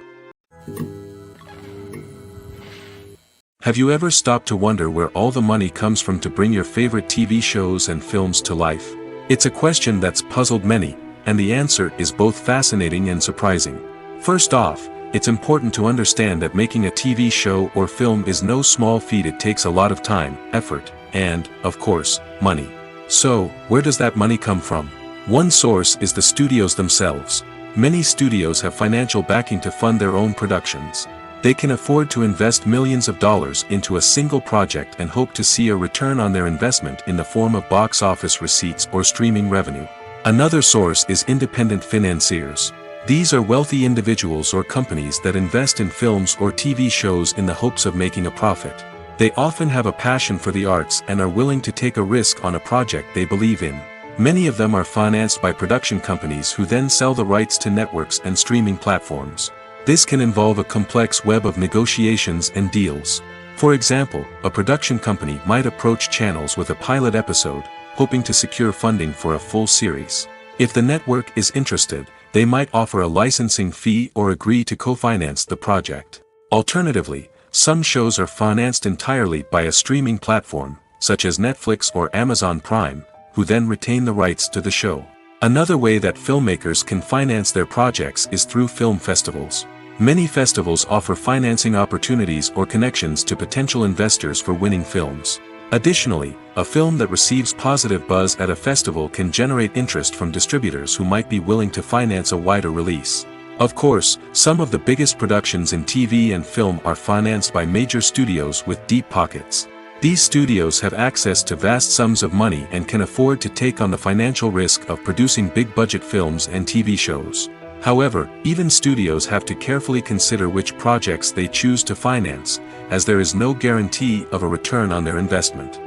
Have you ever stopped to wonder where all the money comes from to bring your favorite TV shows and films to life? It's a question that's puzzled many, and the answer is both fascinating and surprising. First off, it's important to understand that making a TV show or film is no small feat. It takes a lot of time, effort, and, of course, money. So, where does that money come from? One source is the studios themselves. Many studios have financial backing to fund their own productions. They can afford to invest millions of dollars into a single project and hope to see a return on their investment in the form of box office receipts or streaming revenue. Another source is independent financiers. These are wealthy individuals or companies that invest in films or TV shows in the hopes of making a profit. They often have a passion for the arts and are willing to take a risk on a project they believe in. Many of them are financed by production companies who then sell the rights to networks and streaming platforms. This can involve a complex web of negotiations and deals. For example, a production company might approach channels with a pilot episode, hoping to secure funding for a full series. If the network is interested, they might offer a licensing fee or agree to co-finance the project. Alternatively, some shows are financed entirely by a streaming platform, such as Netflix or Amazon Prime, who then retain the rights to the show. Another way that filmmakers can finance their projects is through film festivals. Many festivals offer financing opportunities or connections to potential investors for winning films. Additionally, a film that receives positive buzz at a festival can generate interest from distributors who might be willing to finance a wider release. Of course, some of the biggest productions in TV and film are financed by major studios with deep pockets. These studios have access to vast sums of money and can afford to take on the financial risk of producing big-budget films and TV shows. However, even studios have to carefully consider which projects they choose to finance, as there is no guarantee of a return on their investment.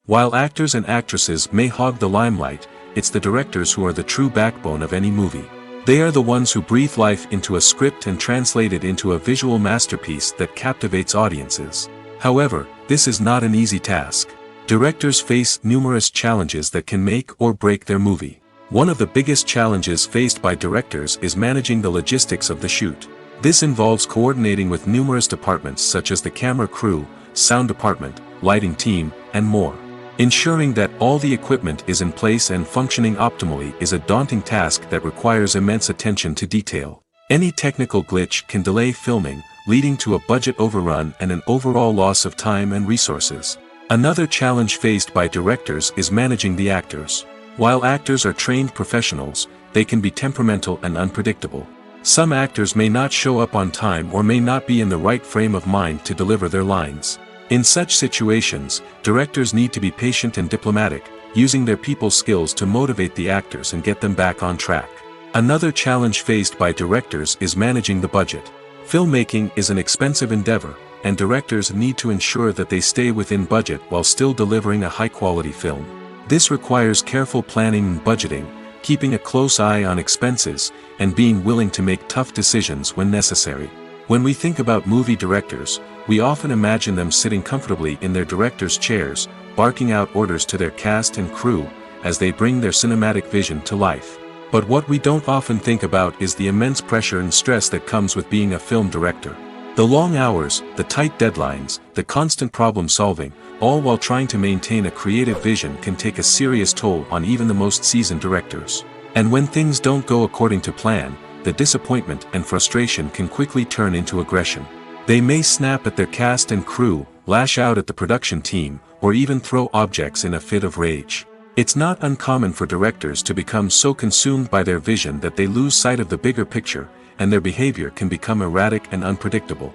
While actors and actresses may hog the limelight, it's the directors who are the true backbone of any movie. They are the ones who breathe life into a script and translate it into a visual masterpiece that captivates audiences. However, this is not an easy task. Directors face numerous challenges that can make or break their movie. One of the biggest challenges faced by directors is managing the logistics of the shoot. This involves coordinating with numerous departments such as the camera crew, sound department, lighting team, and more. Ensuring that all the equipment is in place and functioning optimally is a daunting task that requires immense attention to detail. Any technical glitch can delay filming, leading to a budget overrun and an overall loss of time and resources. Another challenge faced by directors is managing the actors. While actors are trained professionals, they can be temperamental and unpredictable. Some actors may not show up on time or may not be in the right frame of mind to deliver their lines. In such situations, directors need to be patient and diplomatic, using their people skills to motivate the actors and get them back on track. Another challenge faced by directors is managing the budget. Filmmaking is an expensive endeavor, and directors need to ensure that they stay within budget while still delivering a high-quality film. This requires careful planning and budgeting, keeping a close eye on expenses, and being willing to make tough decisions when necessary. When we think about movie directors, we often imagine them sitting comfortably in their director's chairs, barking out orders to their cast and crew, as they bring their cinematic vision to life. But what we don't often think about is the immense pressure and stress that comes with being a film director. The long hours, the tight deadlines, the constant problem solving, all while trying to maintain a creative vision can take a serious toll on even the most seasoned directors. And when things don't go according to plan, the disappointment and frustration can quickly turn into aggression. They may snap at their cast and crew, lash out at the production team, or even throw objects in a fit of rage. It's not uncommon for directors to become so consumed by their vision that they lose sight of the bigger picture, and their behavior can become erratic and unpredictable.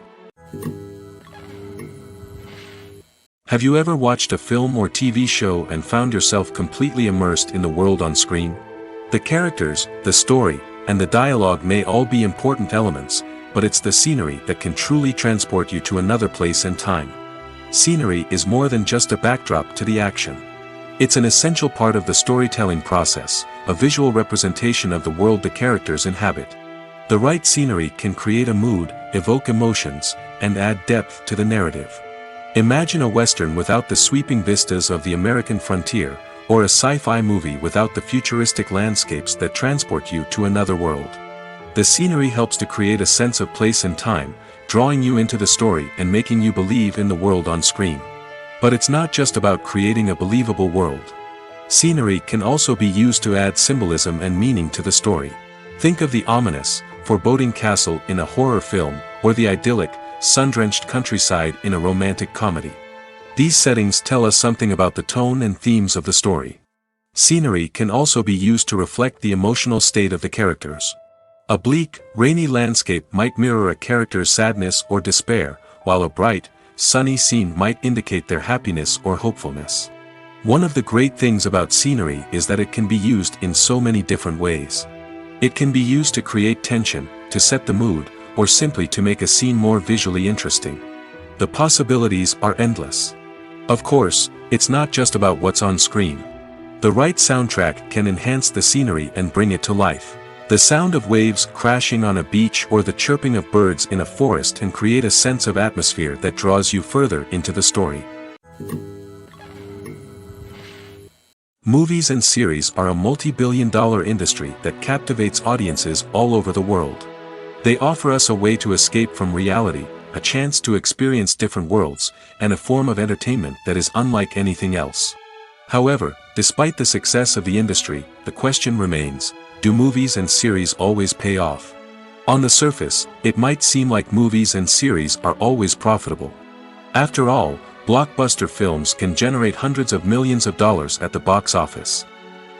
Have you ever watched a film or TV show and found yourself completely immersed in the world on screen? The characters, the story, and the dialogue may all be important elements, but it's the scenery that can truly transport you to another place and time. Scenery is more than just a backdrop to the action. It's an essential part of the storytelling process, a visual representation of the world the characters inhabit. The right scenery can create a mood, evoke emotions, and add depth to the narrative. Imagine a Western without the sweeping vistas of the American frontier, or a sci-fi movie without the futuristic landscapes that transport you to another world. The scenery helps to create a sense of place and time, drawing you into the story and making you believe in the world on screen. But it's not just about creating a believable world. Scenery can also be used to add symbolism and meaning to the story. Think of the ominous, foreboding castle in a horror film, or the idyllic, sun-drenched countryside in a romantic comedy. These settings tell us something about the tone and themes of the story. Scenery can also be used to reflect the emotional state of the characters. A bleak, rainy landscape might mirror a character's sadness or despair, while a bright, sunny scene might indicate their happiness or hopefulness. One of the great things about scenery is that it can be used in so many different ways. It can be used to create tension, to set the mood, or simply to make a scene more visually interesting. The possibilities are endless. Of course, it's not just about what's on screen. The right soundtrack can enhance the scenery and bring it to life. The sound of waves crashing on a beach or the chirping of birds in a forest can create a sense of atmosphere that draws you further into the story. Movies and series are a multi-billion-dollar industry that captivates audiences all over the world. They offer us a way to escape from reality, a chance to experience different worlds, and a form of entertainment that is unlike anything else. However, despite the success of the industry, the question remains, do movies and series always pay off? On the surface, it might seem like movies and series are always profitable. After all, blockbuster films can generate hundreds of millions of dollars at the box office.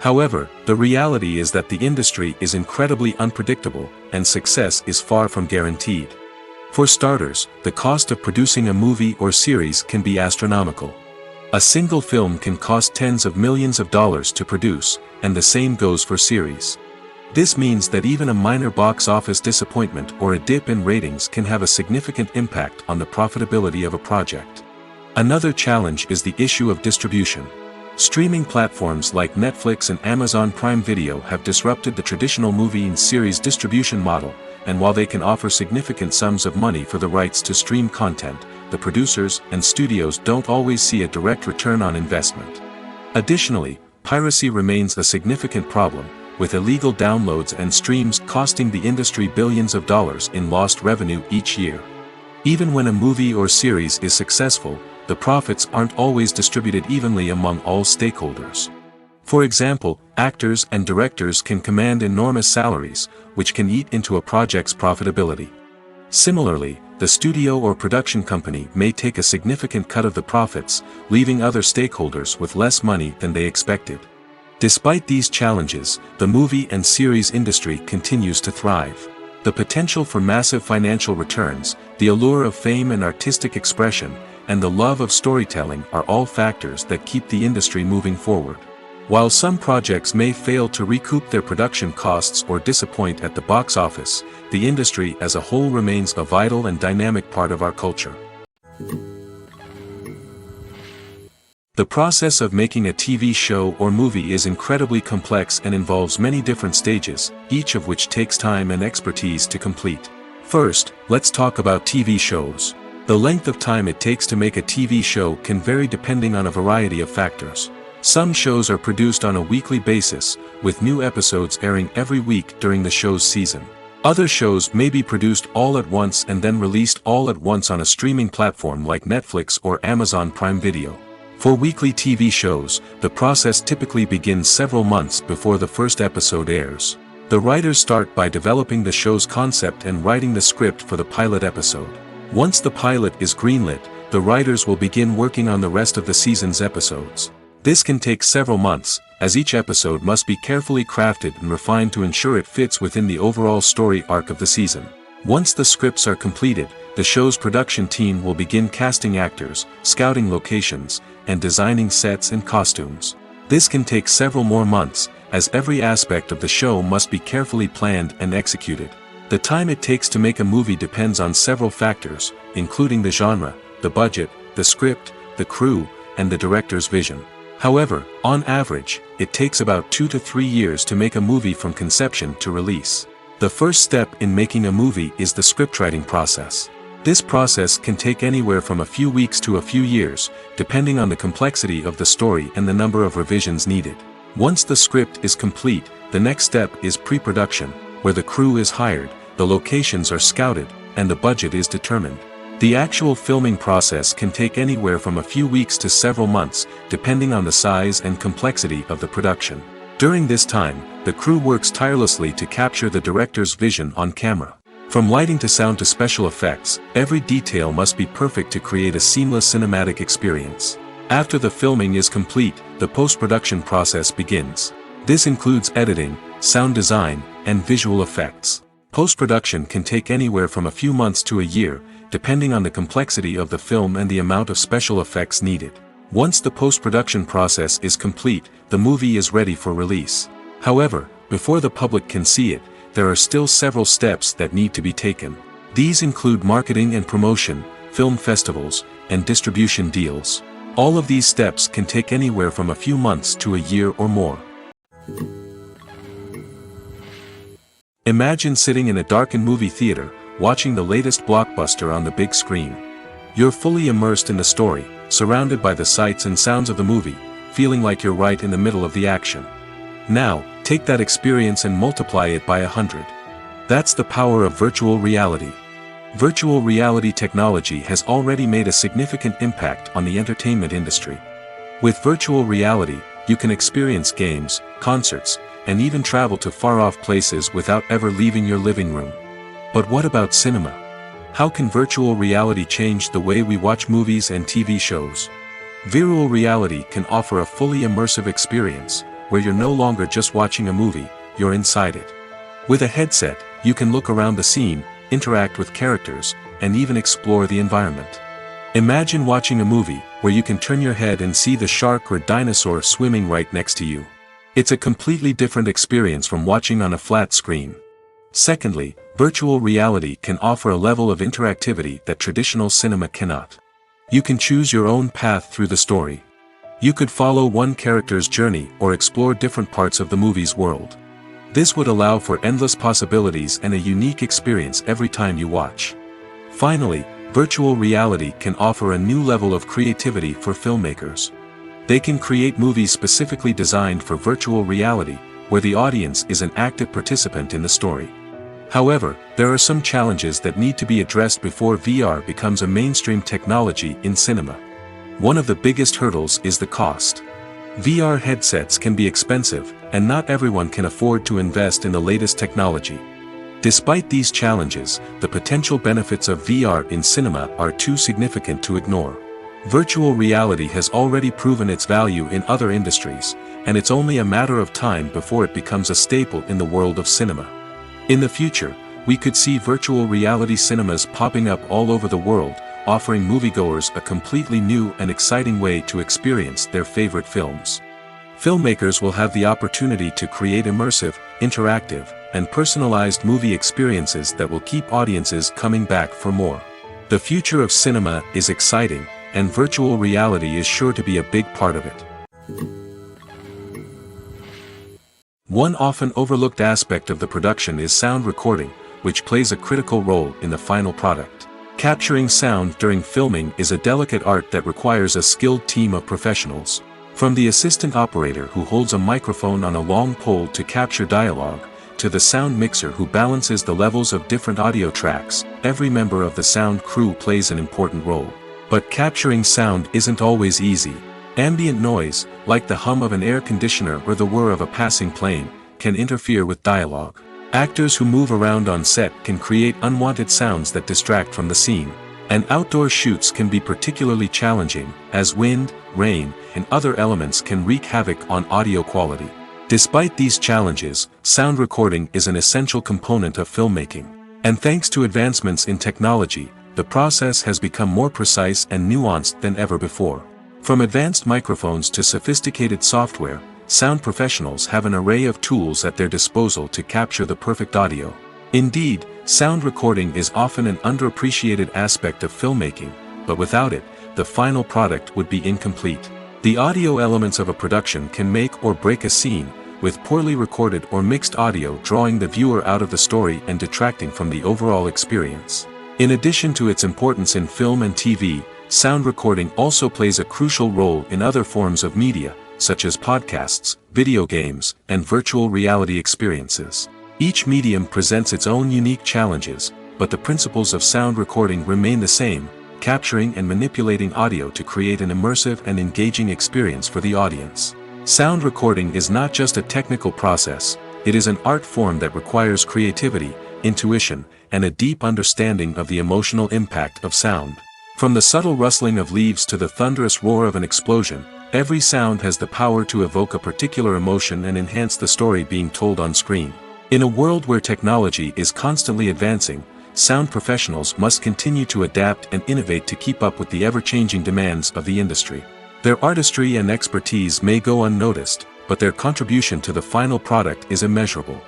However, the reality is that the industry is incredibly unpredictable, and success is far from guaranteed. For starters, the cost of producing a movie or series can be astronomical. A single film can cost tens of millions of dollars to produce, and the same goes for series. This means that even a minor box office disappointment or a dip in ratings can have a significant impact on the profitability of a project. Another challenge is the issue of distribution. Streaming platforms like Netflix and Amazon Prime Video have disrupted the traditional movie and series distribution model, and while they can offer significant sums of money for the rights to stream content, the producers and studios don't always see a direct return on investment. Additionally, piracy remains a significant problem, with illegal downloads and streams costing the industry billions of dollars in lost revenue each year. Even when a movie or series is successful, the profits aren't always distributed evenly among all stakeholders. For example, actors and directors can command enormous salaries, which can eat into a project's profitability. Similarly, the studio or production company may take a significant cut of the profits, leaving other stakeholders with less money than they expected. Despite these challenges, the movie and series industry continues to thrive. The potential for massive financial returns, the allure of fame and artistic expression, and the love of storytelling are all factors that keep the industry moving forward. While some projects may fail to recoup their production costs or disappoint at the box office, the industry as a whole remains a vital and dynamic part of our culture. The process of making a TV show or movie is incredibly complex and involves many different stages, each of which takes time and expertise to complete. First, let's talk about TV shows. The length of time it takes to make a TV show can vary depending on a variety of factors. Some shows are produced on a weekly basis, with new episodes airing every week during the show's season. Other shows may be produced all at once and then released all at once on a streaming platform like Netflix or Amazon Prime Video. For weekly TV shows, the process typically begins several months before the first episode airs. The writers start by developing the show's concept and writing the script for the pilot episode. Once the pilot is greenlit, the writers will begin working on the rest of the season's episodes. This can take several months, as each episode must be carefully crafted and refined to ensure it fits within the overall story arc of the season. Once the scripts are completed, the show's production team will begin casting actors, scouting locations, and designing sets and costumes. This can take several more months, as every aspect of the show must be carefully planned and executed. The time it takes to make a movie depends on several factors, including the genre, the budget, the script, the crew, and the director's vision. However, on average, it takes about 2 to 3 years to make a movie from conception to release. The first step in making a movie is the scriptwriting process. This process can take anywhere from a few weeks to a few years, depending on the complexity of the story and the number of revisions needed. Once the script is complete, the next step is pre-production, where the crew is hired, the locations are scouted, and the budget is determined. The actual filming process can take anywhere from a few weeks to several months, depending on the size and complexity of the production. During this time, the crew works tirelessly to capture the director's vision on camera. From lighting to sound to special effects, every detail must be perfect to create a seamless cinematic experience. After the filming is complete, the post-production process begins. This includes editing, sound design, and visual effects. Post-production can take anywhere from a few months to a year, depending on the complexity of the film and the amount of special effects needed. Once the post-production process is complete, the movie is ready for release. However, before the public can see it, there are still several steps that need to be taken. These include marketing and promotion, film festivals, and distribution deals. All of these steps can take anywhere from a few months to a year or more. Imagine sitting in a darkened movie theater, watching the latest blockbuster on the big screen. You're fully immersed in the story, surrounded by the sights and sounds of the movie, feeling like you're right in the middle of the action. Now, take that experience and multiply it by 100. That's the power of virtual reality. Virtual reality technology has already made a significant impact on the entertainment industry. With virtual reality, you can experience games, concerts, and even travel to far-off places without ever leaving your living room. But what about cinema? How can virtual reality change the way we watch movies and TV shows? Virtual reality can offer a fully immersive experience, where you're no longer just watching a movie, you're inside it. With a headset, you can look around the scene, interact with characters, and even explore the environment. Imagine watching a movie, where you can turn your head and see the shark or dinosaur swimming right next to you. It's a completely different experience from watching on a flat screen. Secondly, virtual reality can offer a level of interactivity that traditional cinema cannot. You can choose your own path through the story. You could follow one character's journey or explore different parts of the movie's world. This would allow for endless possibilities and a unique experience every time you watch. Finally, virtual reality can offer a new level of creativity for filmmakers. They can create movies specifically designed for virtual reality, where the audience is an active participant in the story. However, there are some challenges that need to be addressed before VR becomes a mainstream technology in cinema. One of the biggest hurdles is the cost. VR headsets can be expensive, and not everyone can afford to invest in the latest technology. Despite these challenges, the potential benefits of VR in cinema are too significant to ignore. Virtual reality has already proven its value in other industries, and it's only a matter of time before it becomes a staple in the world of cinema. In the future, we could see virtual reality cinemas popping up all over the world, offering moviegoers a completely new and exciting way to experience their favorite films. Filmmakers will have the opportunity to create immersive, interactive, and personalized movie experiences that will keep audiences coming back for more. The future of cinema is exciting, and virtual reality is sure to be a big part of it. One often overlooked aspect of the production is sound recording, which plays a critical role in the final product. Capturing sound during filming is a delicate art that requires a skilled team of professionals. From the assistant operator who holds a microphone on a long pole to capture dialogue, to the sound mixer who balances the levels of different audio tracks, every member of the sound crew plays an important role. But capturing sound isn't always easy. Ambient noise, like the hum of an air conditioner or the whir of a passing plane, can interfere with dialogue. Actors who move around on set can create unwanted sounds that distract from the scene. And outdoor shoots can be particularly challenging, as wind, rain, and other elements can wreak havoc on audio quality. Despite these challenges, sound recording is an essential component of filmmaking. And thanks to advancements in technology, the process has become more precise and nuanced than ever before. From advanced microphones to sophisticated software, sound professionals have an array of tools at their disposal to capture the perfect audio. Indeed, sound recording is often an underappreciated aspect of filmmaking, but without it, the final product would be incomplete. The audio elements of a production can make or break a scene, with poorly recorded or mixed audio drawing the viewer out of the story and detracting from the overall experience. In addition to its importance in film and TV, sound recording also plays a crucial role in other forms of media, such as podcasts, video games, and virtual reality experiences. Each medium presents its own unique challenges, but the principles of sound recording remain the same, capturing and manipulating audio to create an immersive and engaging experience for the audience. Sound recording is not just a technical process, it is an art form that requires creativity, intuition, and a deep understanding of the emotional impact of sound. From the subtle rustling of leaves to the thunderous roar of an explosion, every sound has the power to evoke a particular emotion and enhance the story being told on screen. In a world where technology is constantly advancing, sound professionals must continue to adapt and innovate to keep up with the ever-changing demands of the industry. Their artistry and expertise may go unnoticed, but their contribution to the final product is immeasurable.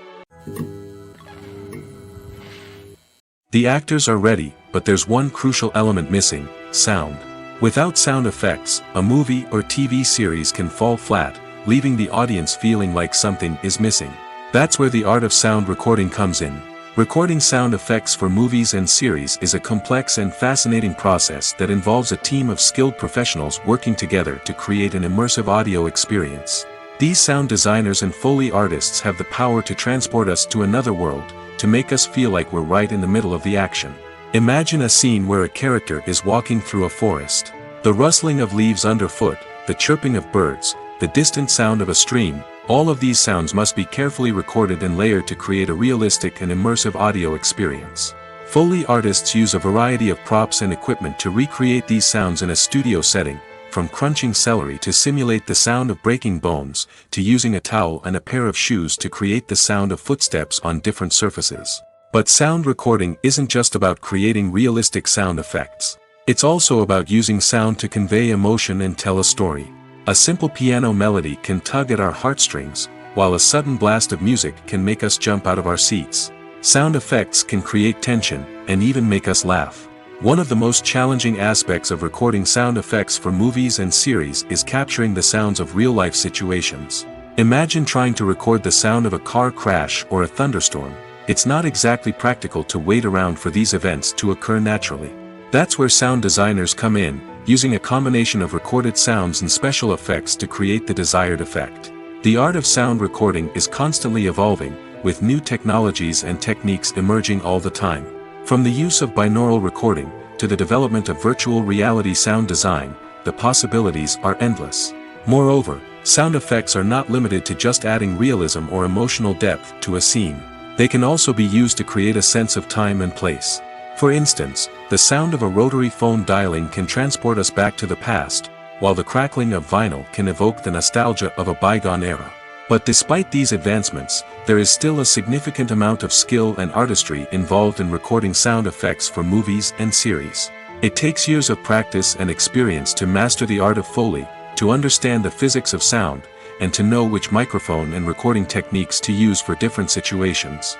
The actors are ready, but there's one crucial element missing: sound. Without sound effects, a movie or TV series can fall flat, leaving the audience feeling like something is missing. That's where the art of sound recording comes in. Recording sound effects for movies and series is a complex and fascinating process that involves a team of skilled professionals working together to create an immersive audio experience. These sound designers and Foley artists have the power to transport us to another world, to make us feel like we're right in the middle of the action. Imagine a scene where a character is walking through a forest. The rustling of leaves underfoot, the chirping of birds, the distant sound of a stream, all of these sounds must be carefully recorded and layered to create a realistic and immersive audio experience. Foley artists use a variety of props and equipment to recreate these sounds in a studio setting, from crunching celery to simulate the sound of breaking bones, to using a towel and a pair of shoes to create the sound of footsteps on different surfaces. But sound recording isn't just about creating realistic sound effects. It's also about using sound to convey emotion and tell a story. A simple piano melody can tug at our heartstrings, while a sudden blast of music can make us jump out of our seats. Sound effects can create tension, and even make us laugh. One of the most challenging aspects of recording sound effects for movies and series is capturing the sounds of real-life situations. Imagine trying to record the sound of a car crash or a thunderstorm. It's not exactly practical to wait around for these events to occur naturally. That's where sound designers come in, using a combination of recorded sounds and special effects to create the desired effect. The art of sound recording is constantly evolving, with new technologies and techniques emerging all the time. From the use of binaural recording, to the development of virtual reality sound design, the possibilities are endless. Moreover, sound effects are not limited to just adding realism or emotional depth to a scene. They can also be used to create a sense of time and place. For instance, the sound of a rotary phone dialing can transport us back to the past, while the crackling of vinyl can evoke the nostalgia of a bygone era. But despite these advancements, there is still a significant amount of skill and artistry involved in recording sound effects for movies and series. It takes years of practice and experience to master the art of Foley, to understand the physics of sound, and to know which microphone and recording techniques to use for different situations.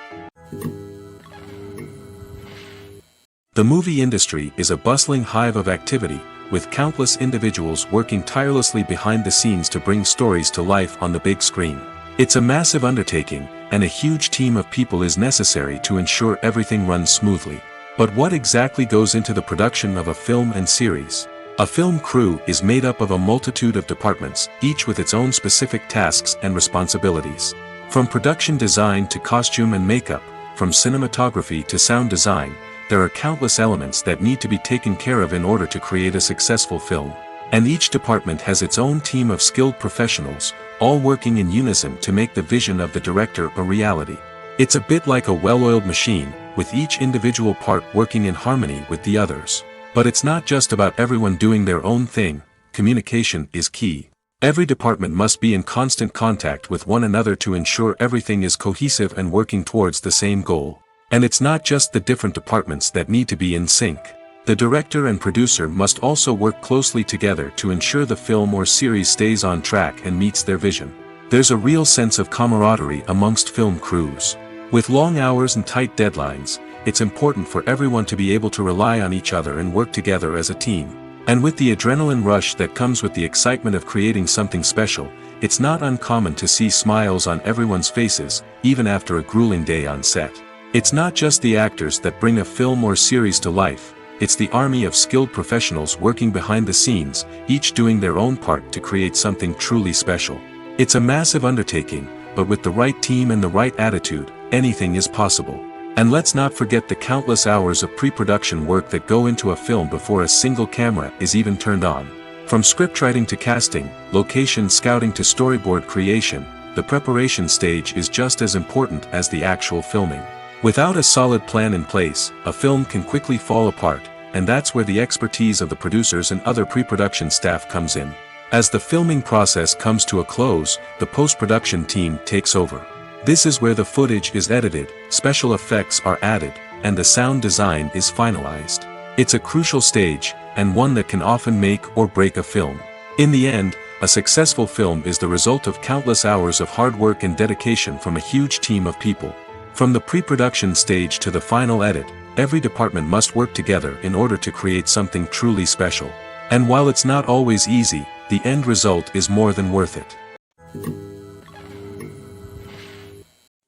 The movie industry is a bustling hive of activity, with countless individuals working tirelessly behind the scenes to bring stories to life on the big screen. It's a massive undertaking, and a huge team of people is necessary to ensure everything runs smoothly. But what exactly goes into the production of a film and series? A film crew is made up of a multitude of departments, each with its own specific tasks and responsibilities. From production design to costume and makeup, from cinematography to sound design, there are countless elements that need to be taken care of in order to create a successful film. And each department has its own team of skilled professionals, all working in unison to make the vision of the director a reality. It's a bit like a well-oiled machine, with each individual part working in harmony with the others. But it's not just about everyone doing their own thing. Communication is key. Every department must be in constant contact with one another to ensure everything is cohesive and working towards the same goal. And it's not just the different departments that need to be in sync. The director and producer must also work closely together to ensure the film or series stays on track and meets their vision. There's a real sense of camaraderie amongst film crews. With long hours and tight deadlines, it's important for everyone to be able to rely on each other and work together as a team. And with the adrenaline rush that comes with the excitement of creating something special, it's not uncommon to see smiles on everyone's faces, even after a grueling day on set. It's not just the actors that bring a film or series to life, it's the army of skilled professionals working behind the scenes, each doing their own part to create something truly special. It's a massive undertaking, but with the right team and the right attitude, anything is possible. And let's not forget the countless hours of pre-production work that go into a film before a single camera is even turned on. From scriptwriting to casting, location scouting to storyboard creation, the preparation stage is just as important as the actual filming. Without a solid plan in place, a film can quickly fall apart, and that's where the expertise of the producers and other pre-production staff comes in. As the filming process comes to a close, the post-production team takes over. This is where the footage is edited, special effects are added, and the sound design is finalized. It's a crucial stage, and one that can often make or break a film. In the end, a successful film is the result of countless hours of hard work and dedication from a huge team of people. From the pre-production stage to the final edit, every department must work together in order to create something truly special. And while it's not always easy, the end result is more than worth it.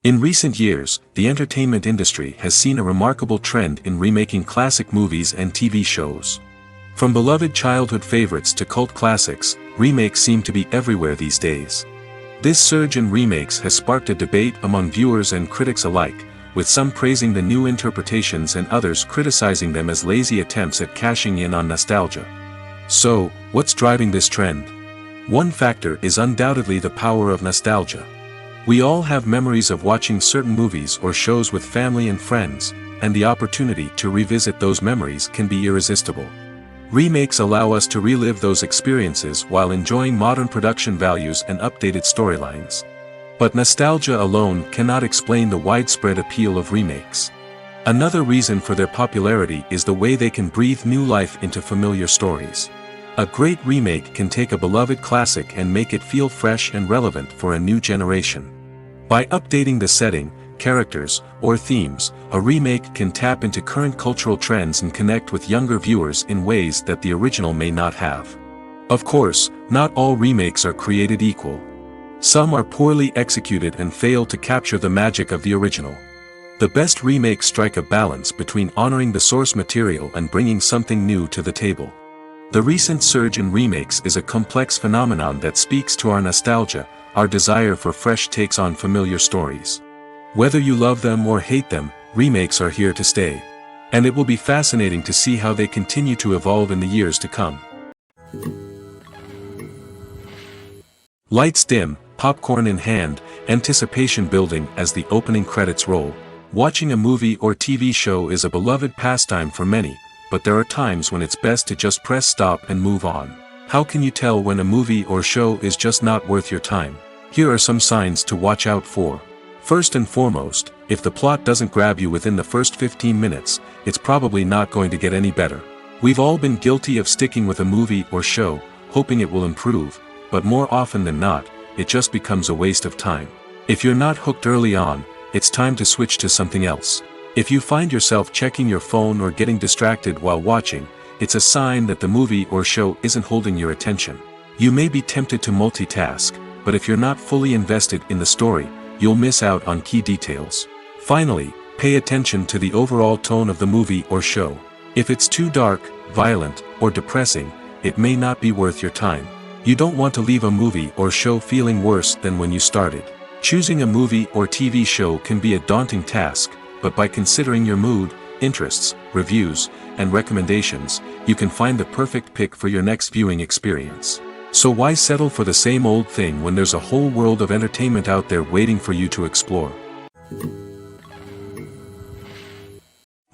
In recent years, the entertainment industry has seen a remarkable trend in remaking classic movies and TV shows. From beloved childhood favorites to cult classics, remakes seem to be everywhere these days. This surge in remakes has sparked a debate among viewers and critics alike, with some praising the new interpretations and others criticizing them as lazy attempts at cashing in on nostalgia. So, what's driving this trend? One factor is undoubtedly the power of nostalgia. We all have memories of watching certain movies or shows with family and friends, and the opportunity to revisit those memories can be irresistible. Remakes allow us to relive those experiences while enjoying modern production values and updated storylines. But nostalgia alone cannot explain the widespread appeal of remakes. Another reason for their popularity is the way they can breathe new life into familiar stories. A great remake can take a beloved classic and make it feel fresh and relevant for a new generation. By updating the setting, characters, or themes, a remake can tap into current cultural trends and connect with younger viewers in ways that the original may not have. Of course, not all remakes are created equal. Some are poorly executed and fail to capture the magic of the original. The best remakes strike a balance between honoring the source material and bringing something new to the table. The recent surge in remakes is a complex phenomenon that speaks to our nostalgia, our desire for fresh takes on familiar stories. Whether you love them or hate them, remakes are here to stay. And it will be fascinating to see how they continue to evolve in the years to come. Lights dim, popcorn in hand, anticipation building as the opening credits roll. Watching a movie or TV show is a beloved pastime for many, but there are times when it's best to just press stop and move on. How can you tell when a movie or show is just not worth your time? Here are some signs to watch out for. First and foremost, if the plot doesn't grab you within the first 15 minutes, it's probably not going to get any better. We've all been guilty of sticking with a movie or show, hoping it will improve, but more often than not, it just becomes a waste of time. If you're not hooked early on, it's time to switch to something else. If you find yourself checking your phone or getting distracted while watching, it's a sign that the movie or show isn't holding your attention. You may be tempted to multitask, but if you're not fully invested in the story, you'll miss out on key details. Finally, pay attention to the overall tone of the movie or show. If it's too dark, violent, or depressing, it may not be worth your time. You don't want to leave a movie or show feeling worse than when you started. Choosing a movie or TV show can be a daunting task, but by considering your mood, interests, reviews, and recommendations, you can find the perfect pick for your next viewing experience. So why settle for the same old thing when there's a whole world of entertainment out there waiting for you to explore?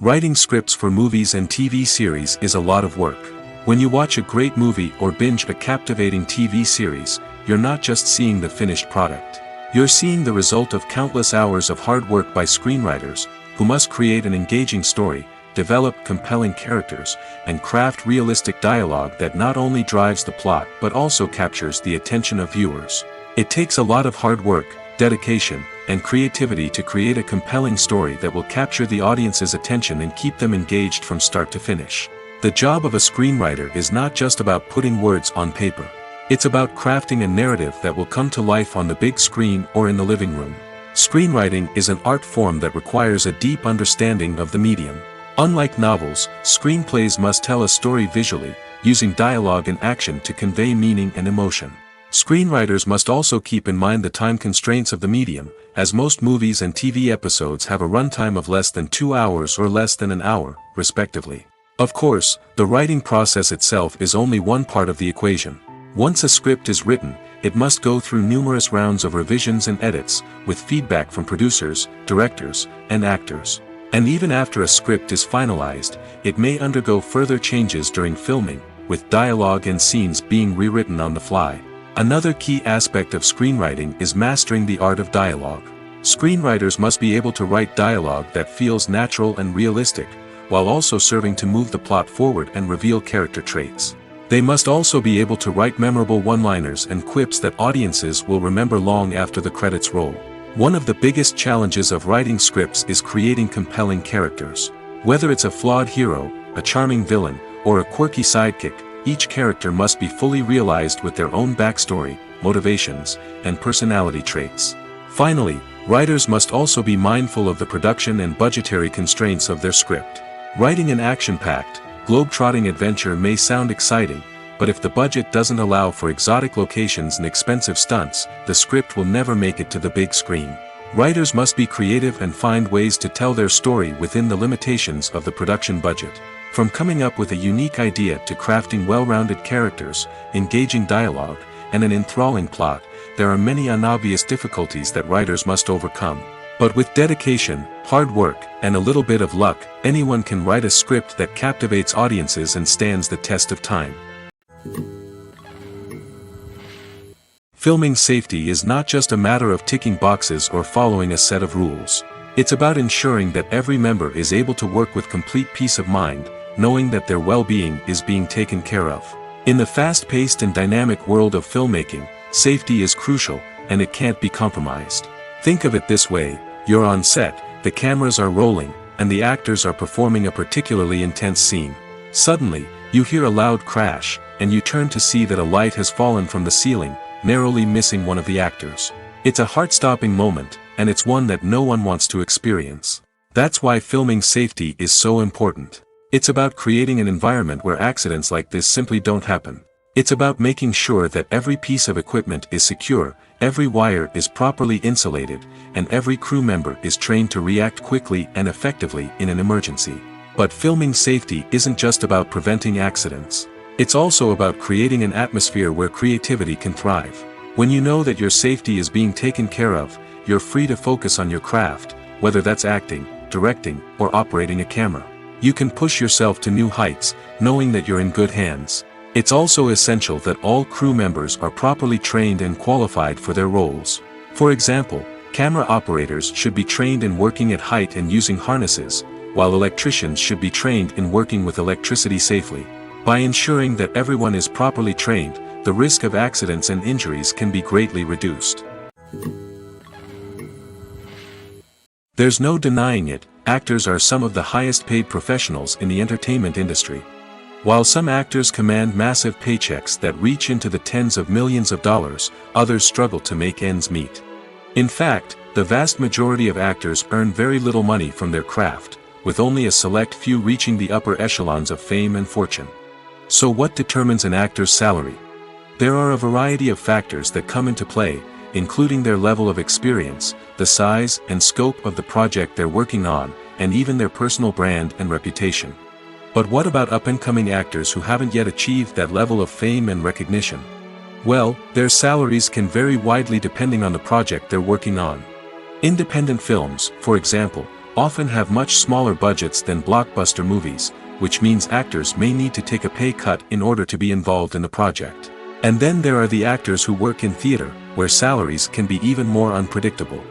Writing scripts for movies and TV series is a lot of work. When you watch a great movie or binge a captivating TV series, you're not just seeing the finished product. You're seeing the result of countless hours of hard work by screenwriters, who must create an engaging story, develop compelling characters, and craft realistic dialogue that not only drives the plot but also captures the attention of viewers. It takes a lot of hard work, dedication, and creativity to create a compelling story that will capture the audience's attention and keep them engaged from start to finish. The job of a screenwriter is not just about putting words on paper. It's about crafting a narrative that will come to life on the big screen or in the living room. Screenwriting is an art form that requires a deep understanding of the medium. Unlike novels, screenplays must tell a story visually, using dialogue and action to convey meaning and emotion. Screenwriters must also keep in mind the time constraints of the medium, as most movies and TV episodes have a runtime of less than 2 hours or less than an hour, respectively. Of course, the writing process itself is only one part of the equation. Once a script is written, it must go through numerous rounds of revisions and edits, with feedback from producers, directors, and actors. And even after a script is finalized, it may undergo further changes during filming, with dialogue and scenes being rewritten on the fly. Another key aspect of screenwriting is mastering the art of dialogue. Screenwriters must be able to write dialogue that feels natural and realistic, while also serving to move the plot forward and reveal character traits. They must also be able to write memorable one-liners and quips that audiences will remember long after the credits roll. One of the biggest challenges of writing scripts is creating compelling characters. Whether it's a flawed hero, a charming villain, or a quirky sidekick, each character must be fully realized with their own backstory, motivations, and personality traits. Finally, writers must also be mindful of the production and budgetary constraints of their script. Writing an action-packed, globe-trotting adventure may sound exciting, but if the budget doesn't allow for exotic locations and expensive stunts, the script will never make it to the big screen. Writers must be creative and find ways to tell their story within the limitations of the production budget. From coming up with a unique idea to crafting well-rounded characters, engaging dialogue, and an enthralling plot, there are many unobvious difficulties that writers must overcome. But with dedication, hard work, and a little bit of luck, anyone can write a script that captivates audiences and stands the test of time. Filming safety is not just a matter of ticking boxes or following a set of rules. It's about ensuring that every member is able to work with complete peace of mind, knowing that their well-being is being taken care of. In the fast-paced and dynamic world of filmmaking, safety is crucial, and it can't be compromised. Think of it this way: you're on set, the cameras are rolling, and the actors are performing a particularly intense scene. Suddenly, you hear a loud crash, and you turn to see that a light has fallen from the ceiling, narrowly missing one of the actors. It's a heart-stopping moment, and it's one that no one wants to experience. That's why filming safety is so important. It's about creating an environment where accidents like this simply don't happen. It's about making sure that every piece of equipment is secure, every wire is properly insulated, and every crew member is trained to react quickly and effectively in an emergency. But filming safety isn't just about preventing accidents. It's also about creating an atmosphere where creativity can thrive. When you know that your safety is being taken care of, you're free to focus on your craft, whether that's acting, directing, or operating a camera. You can push yourself to new heights, knowing that you're in good hands. It's also essential that all crew members are properly trained and qualified for their roles. For example, camera operators should be trained in working at height and using harnesses, while electricians should be trained in working with electricity safely. By ensuring that everyone is properly trained, the risk of accidents and injuries can be greatly reduced. There's no denying it, actors are some of the highest paid professionals in the entertainment industry. While some actors command massive paychecks that reach into the tens of millions of dollars, others struggle to make ends meet. In fact, the vast majority of actors earn very little money from their craft, with only a select few reaching the upper echelons of fame and fortune. So what determines an actor's salary? There are a variety of factors that come into play, including their level of experience, the size and scope of the project they're working on, and even their personal brand and reputation. But what about up-and-coming actors who haven't yet achieved that level of fame and recognition? Well, their salaries can vary widely depending on the project they're working on. Independent films, for example, often have much smaller budgets than blockbuster movies, which means actors may need to take a pay cut in order to be involved in the project. And then there are the actors who work in theater, where salaries can be even more unpredictable.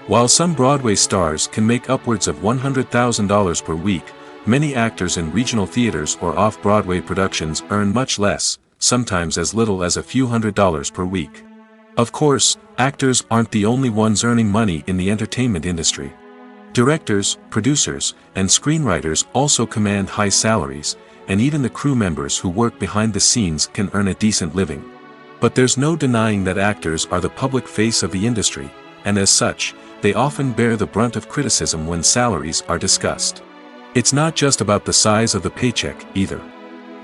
While some Broadway stars can make upwards of $100,000 per week, many actors in regional theaters or off-Broadway productions earn much less, sometimes as little as a few $100s per week. Of course, actors aren't the only ones earning money in the entertainment industry. Directors, producers, and screenwriters also command high salaries, and even the crew members who work behind the scenes can earn a decent living. But there's no denying that actors are the public face of the industry, and as such, they often bear the brunt of criticism when salaries are discussed. It's not just about the size of the paycheck, either.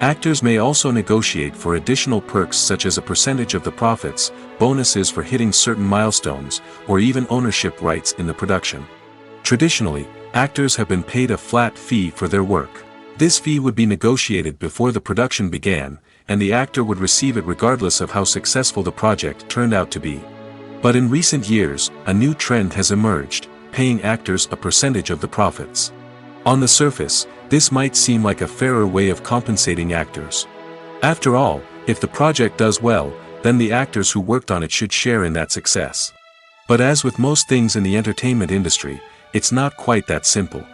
Actors may also negotiate for additional perks such as a percentage of the profits, bonuses for hitting certain milestones, or even ownership rights in the production. Traditionally, actors have been paid a flat fee for their work. This fee would be negotiated before the production began, and the actor would receive it regardless of how successful the project turned out to be. But in recent years, a new trend has emerged, paying actors a percentage of the profits. On the surface, this might seem like a fairer way of compensating actors. After all, if the project does well, then the actors who worked on it should share in that success. But as with most things in the entertainment industry, it's not quite that simple.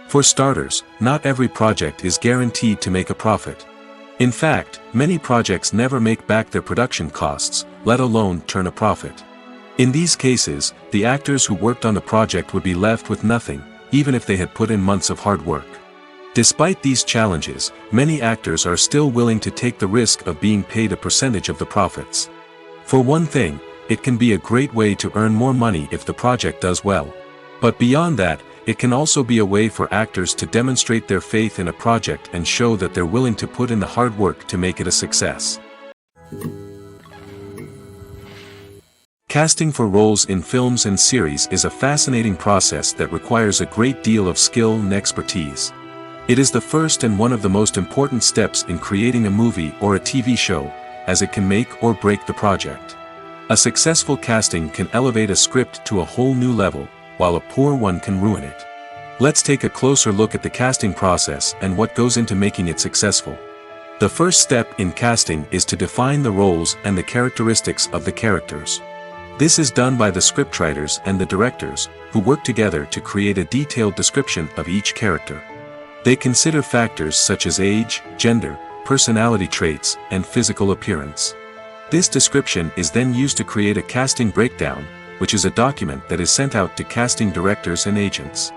For starters, not every project is guaranteed to make a profit. In fact, many projects never make back their production costs, let alone turn a profit. In these cases, the actors who worked on the project would be left with nothing, even if they had put in months of hard work. Despite these challenges, many actors are still willing to take the risk of being paid a percentage of the profits. For one thing, it can be a great way to earn more money if the project does well. But beyond that, it can also be a way for actors to demonstrate their faith in a project and show that they're willing to put in the hard work to make it a success. Casting for roles in films and series is a fascinating process that requires a great deal of skill and expertise. It is the first and one of the most important steps in creating a movie or a TV show, as it can make or break the project. A successful casting can elevate a script to a whole new level, while a poor one can ruin it. Let's take a closer look at the casting process and what goes into making it successful. The first step in casting is to define the roles and the characteristics of the characters. This is done by the scriptwriters and the directors, who work together to create a detailed description of each character. They consider factors such as age, gender, personality traits, and physical appearance. This description is then used to create a casting breakdown, which is a document that is sent out to casting directors and agents.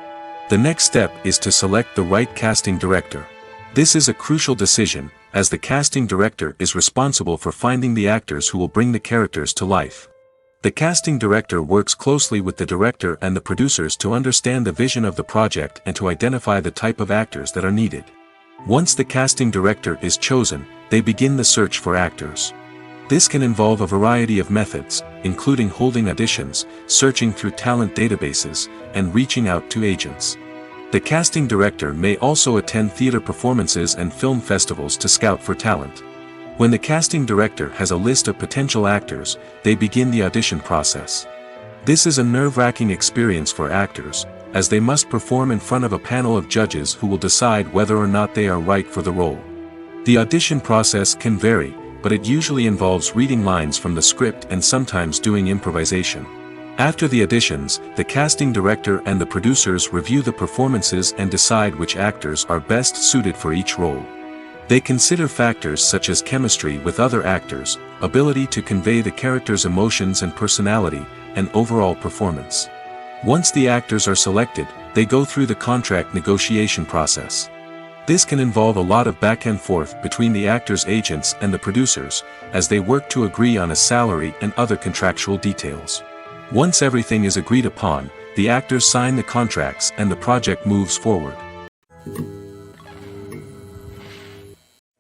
The next step is to select the right casting director. This is a crucial decision, as the casting director is responsible for finding the actors who will bring the characters to life. The casting director works closely with the director and the producers to understand the vision of the project and to identify the type of actors that are needed. Once the casting director is chosen, they begin the search for actors. This can involve a variety of methods, including holding auditions, searching through talent databases, and reaching out to agents. The casting director may also attend theater performances and film festivals to scout for talent. When the casting director has a list of potential actors, they begin the audition process. This is a nerve-wracking experience for actors, as they must perform in front of a panel of judges who will decide whether or not they are right for the role. The audition process can vary, but it usually involves reading lines from the script and sometimes doing improvisation. After the auditions, the casting director and the producers review the performances and decide which actors are best suited for each role. They consider factors such as chemistry with other actors, ability to convey the character's emotions and personality, and overall performance. Once the actors are selected, they go through the contract negotiation process. This can involve a lot of back and forth between the actors' agents and the producers, as they work to agree on a salary and other contractual details. Once everything is agreed upon, the actors sign the contracts and the project moves forward.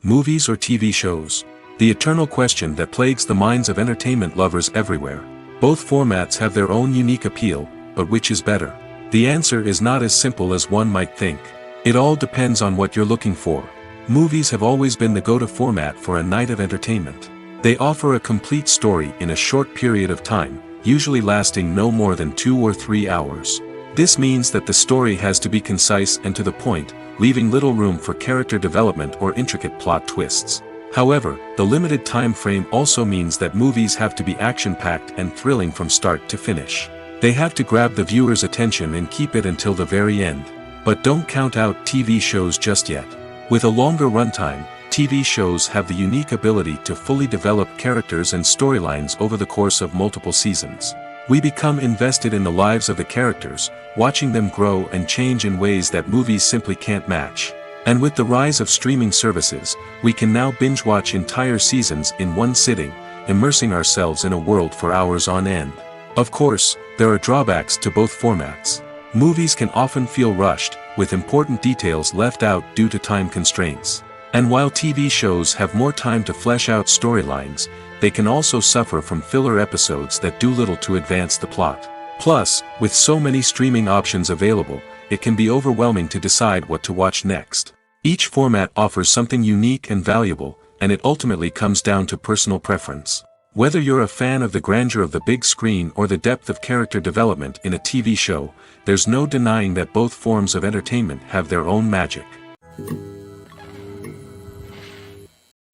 Movies or TV shows? The eternal question that plagues the minds of entertainment lovers everywhere. Both formats have their own unique appeal, but which is better? The answer is not as simple as one might think. It all depends on what you're looking for. Movies have always been the go-to format for a night of entertainment. They offer a complete story in a short period of time, usually lasting no more than 2 or 3 hours. This means that the story has to be concise and to the point, leaving little room for character development or intricate plot twists. However, the limited time frame also means that movies have to be action-packed and thrilling from start to finish. They have to grab the viewer's attention and keep it until the very end. But don't count out TV shows just yet. With a longer runtime, TV shows have the unique ability to fully develop characters and storylines over the course of multiple seasons. We become invested in the lives of the characters, watching them grow and change in ways that movies simply can't match. And with the rise of streaming services, we can now binge-watch entire seasons in one sitting, immersing ourselves in a world for hours on end. Of course, there are drawbacks to both formats. Movies can often feel rushed, with important details left out due to time constraints. And while TV shows have more time to flesh out storylines, they can also suffer from filler episodes that do little to advance the plot. Plus, with so many streaming options available, it can be overwhelming to decide what to watch next. Each format offers something unique and valuable, and it ultimately comes down to personal preference. Whether you're a fan of the grandeur of the big screen or the depth of character development in a TV show, there's no denying that both forms of entertainment have their own magic.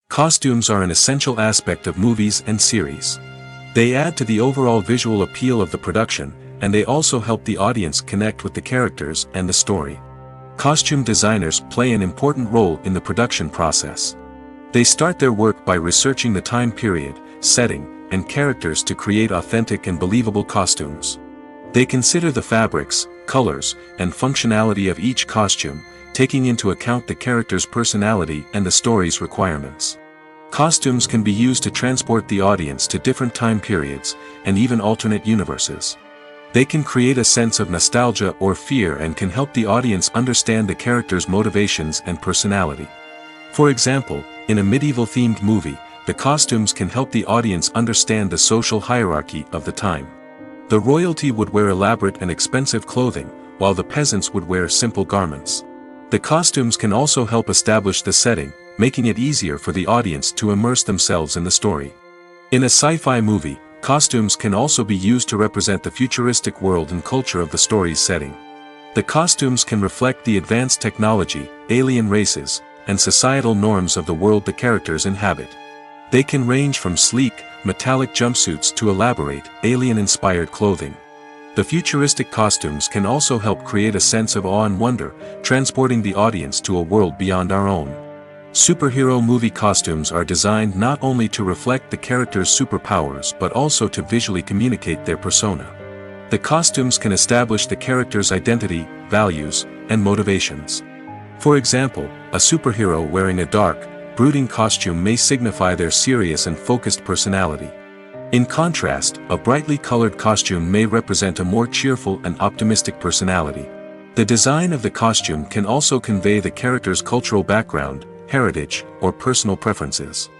Costumes are an essential aspect of movies and series. They add to the overall visual appeal of the production, and they also help the audience connect with the characters and the story. Costume designers play an important role in the production process. They start their work by researching the time period, setting, and characters to create authentic and believable costumes. They consider the fabrics, colors, and functionality of each costume, taking into account the character's personality and the story's requirements. Costumes can be used to transport the audience to different time periods, and even alternate universes. They can create a sense of nostalgia or fear and can help the audience understand the character's motivations and personality. For example, in a medieval-themed movie, the costumes can help the audience understand the social hierarchy of the time. The royalty would wear elaborate and expensive clothing, while the peasants would wear simple garments. The costumes can also help establish the setting, making it easier for the audience to immerse themselves in the story. In a sci-fi movie, costumes can also be used to represent the futuristic world and culture of the story's setting. The costumes can reflect the advanced technology, alien races, and societal norms of the world the characters inhabit. They can range from sleek, metallic jumpsuits to elaborate, alien-inspired clothing. The futuristic costumes can also help create a sense of awe and wonder, transporting the audience to a world beyond our own. Superhero movie costumes are designed not only to reflect the character's superpowers but also to visually communicate their persona. The costumes can establish the character's identity, values, and motivations. For example, a superhero wearing a dark, brooding costume may signify their serious and focused personality. In contrast, a brightly colored costume may represent a more cheerful and optimistic personality. The design of the costume can also convey the character's cultural background, heritage, or personal preferences.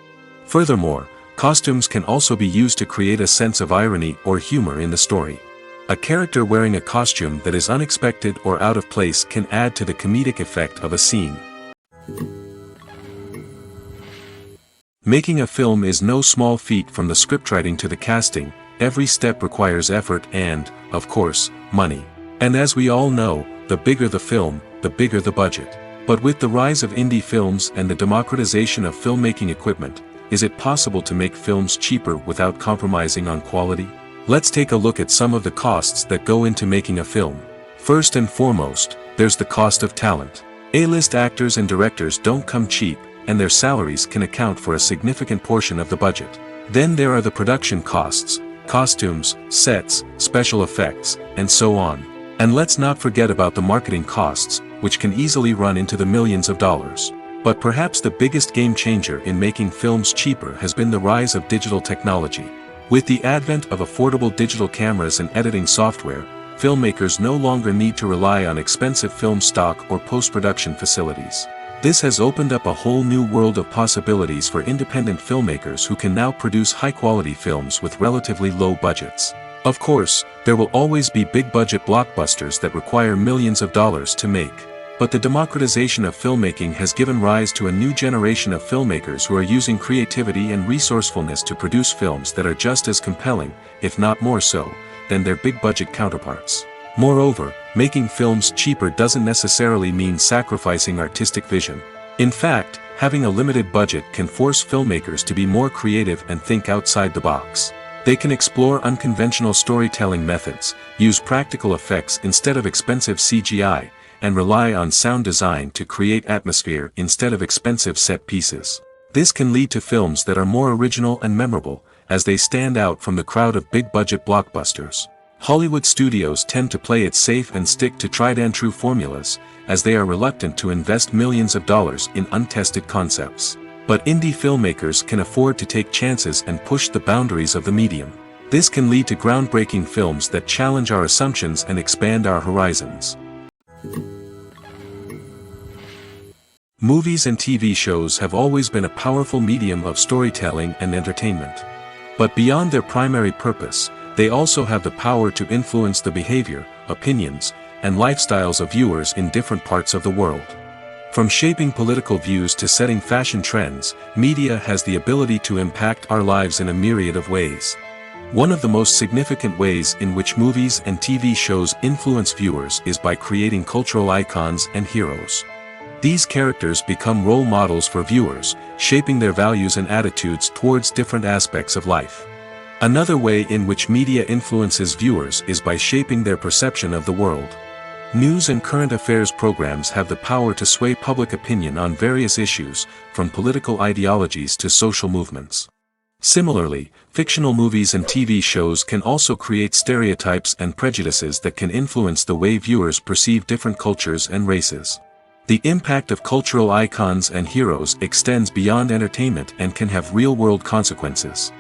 Furthermore, costumes can also be used to create a sense of irony or humor in the story. A character wearing a costume that is unexpected or out of place can add to the comedic effect of a scene. Making a film is no small feat. From the scriptwriting to the casting, every step requires effort and, of course, money. And as we all know, the bigger the film, the bigger the budget. But with the rise of indie films and the democratization of filmmaking equipment, is it possible to make films cheaper without compromising on quality? Let's take a look at some of the costs that go into making a film. First and foremost, there's the cost of talent. A-list actors and directors don't come cheap, and their salaries can account for a significant portion of the budget. Then there are the production costs, costumes, sets, special effects, and so on. And let's not forget about the marketing costs, which can easily run into the millions of dollars. But perhaps the biggest game changer in making films cheaper has been the rise of digital technology. With the advent of affordable digital cameras and editing software, filmmakers no longer need to rely on expensive film stock or post-production facilities. This has opened up a whole new world of possibilities for independent filmmakers who can now produce high-quality films with relatively low budgets. Of course, there will always be big-budget blockbusters that require millions of dollars to make. But the democratization of filmmaking has given rise to a new generation of filmmakers who are using creativity and resourcefulness to produce films that are just as compelling, if not more so, than their big-budget counterparts. Moreover, making films cheaper doesn't necessarily mean sacrificing artistic vision. In fact, having a limited budget can force filmmakers to be more creative and think outside the box. They can explore unconventional storytelling methods, use practical effects instead of expensive CGI, and rely on sound design to create atmosphere instead of expensive set pieces. This can lead to films that are more original and memorable, as they stand out from the crowd of big-budget blockbusters. Hollywood studios tend to play it safe and stick to tried-and-true formulas, as they are reluctant to invest millions of dollars in untested concepts. But indie filmmakers can afford to take chances and push the boundaries of the medium. This can lead to groundbreaking films that challenge our assumptions and expand our horizons. Movies and TV shows have always been a powerful medium of storytelling and entertainment. But beyond their primary purpose, they also have the power to influence the behavior, opinions, and lifestyles of viewers in different parts of the world. From shaping political views to setting fashion trends, media has the ability to impact our lives in a myriad of ways. One of the most significant ways in which movies and TV shows influence viewers is by creating cultural icons and heroes. These characters become role models for viewers, shaping their values and attitudes towards different aspects of life. Another way in which media influences viewers is by shaping their perception of the world. News and current affairs programs have the power to sway public opinion on various issues, from political ideologies to social movements. Similarly, fictional movies and TV shows can also create stereotypes and prejudices that can influence the way viewers perceive different cultures and races. The impact of cultural icons and heroes extends beyond entertainment and can have real-world consequences.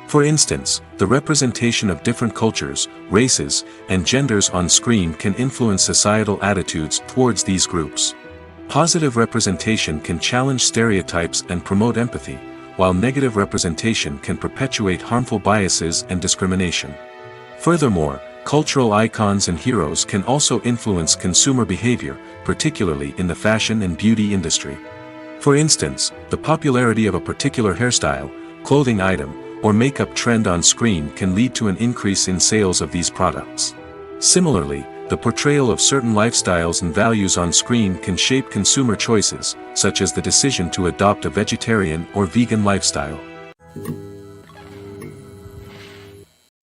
For instance, the representation of different cultures, races, and genders on screen can influence societal attitudes towards these groups. Positive representation can challenge stereotypes and promote empathy, while negative representation can perpetuate harmful biases and discrimination. Furthermore, cultural icons and heroes can also influence consumer behavior, particularly in the fashion and beauty industry. For instance, the popularity of a particular hairstyle, clothing item, or makeup trend on screen can lead to an increase in sales of these products. Similarly, the portrayal of certain lifestyles and values on screen can shape consumer choices, such as the decision to adopt a vegetarian or vegan lifestyle.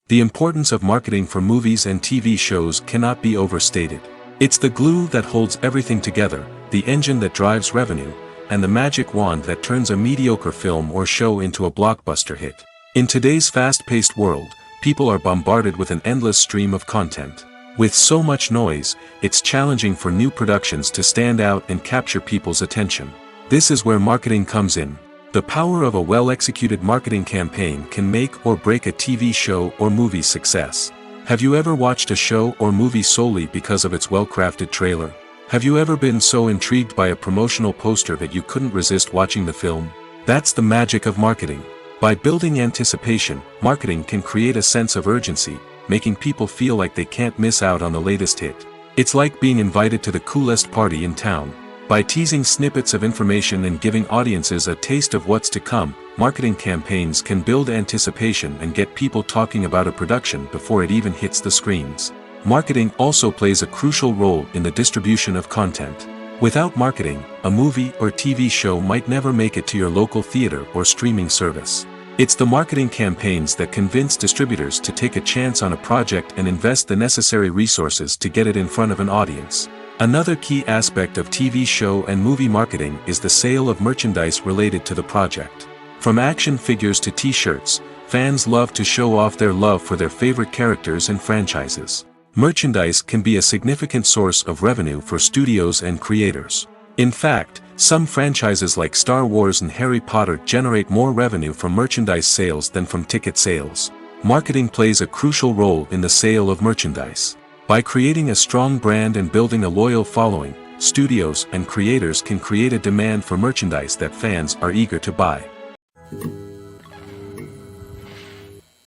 The importance of marketing for movies and TV shows cannot be overstated. It's the glue that holds everything together, the engine that drives revenue, and the magic wand that turns a mediocre film or show into a blockbuster hit. In today's fast-paced world, people are bombarded with an endless stream of content. With so much noise, it's challenging for new productions to stand out and capture people's attention. This is where marketing comes in. The power of a well-executed marketing campaign can make or break a TV show or movie's success. Have you ever watched a show or movie solely because of its well-crafted trailer? Have you ever been so intrigued by a promotional poster that you couldn't resist watching the film? That's the magic of marketing. By building anticipation, marketing can create a sense of urgency, making people feel like they can't miss out on the latest hit. It's like being invited to the coolest party in town. By teasing snippets of information and giving audiences a taste of what's to come, marketing campaigns can build anticipation and get people talking about a production before it even hits the screens. Marketing also plays a crucial role in the distribution of content. Without marketing, a movie or TV show might never make it to your local theater or streaming service. It's the marketing campaigns that convince distributors to take a chance on a project and invest the necessary resources to get it in front of an audience. Another key aspect of TV show and movie marketing is the sale of merchandise related to the project. From action figures to t-shirts, fans love to show off their love for their favorite characters and franchises. Merchandise can be a significant source of revenue for studios and creators. In fact, some franchises like Star Wars and Harry Potter generate more revenue from merchandise sales than from ticket sales. Marketing plays a crucial role in the sale of merchandise. By creating a strong brand and building a loyal following, studios and creators can create a demand for merchandise that fans are eager to buy.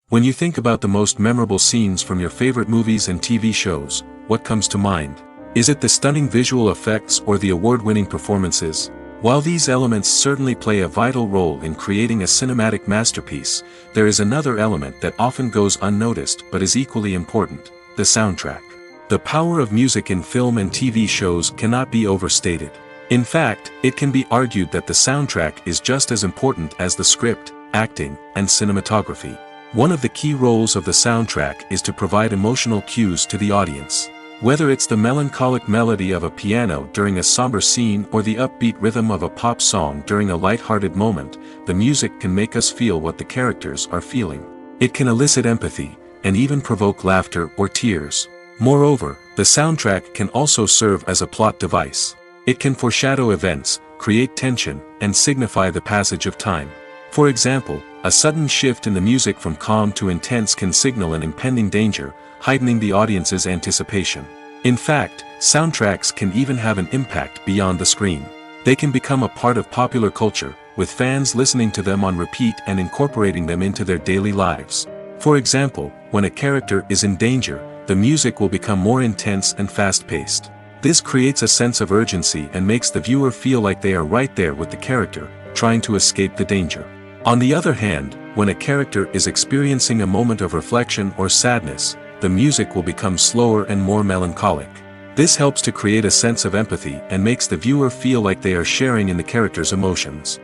When you think about the most memorable scenes from your favorite movies and TV shows, what comes to mind? Is it the stunning visual effects or the award-winning performances? While these elements certainly play a vital role in creating a cinematic masterpiece, there is another element that often goes unnoticed but is equally important: the soundtrack. The power of music in film and TV shows cannot be overstated. In fact, it can be argued that the soundtrack is just as important as the script, acting, and cinematography. One of the key roles of the soundtrack is to provide emotional cues to the audience. Whether it's the melancholic melody of a piano during a somber scene or the upbeat rhythm of a pop song during a light-hearted moment, the music can make us feel what the characters are feeling. It can elicit empathy, and even provoke laughter or tears. Moreover, the soundtrack can also serve as a plot device. It can foreshadow events, create tension, and signify the passage of time. For example, a sudden shift in the music from calm to intense can signal an impending danger, heightening the audience's anticipation. In fact, soundtracks can even have an impact beyond the screen. They can become a part of popular culture, with fans listening to them on repeat and incorporating them into their daily lives. For example, when a character is in danger, the music will become more intense and fast-paced. This creates a sense of urgency and makes the viewer feel like they are right there with the character, trying to escape the danger. On the other hand, when a character is experiencing a moment of reflection or sadness, the music will become slower and more melancholic. This helps to create a sense of empathy and makes the viewer feel like they are sharing in the character's emotions.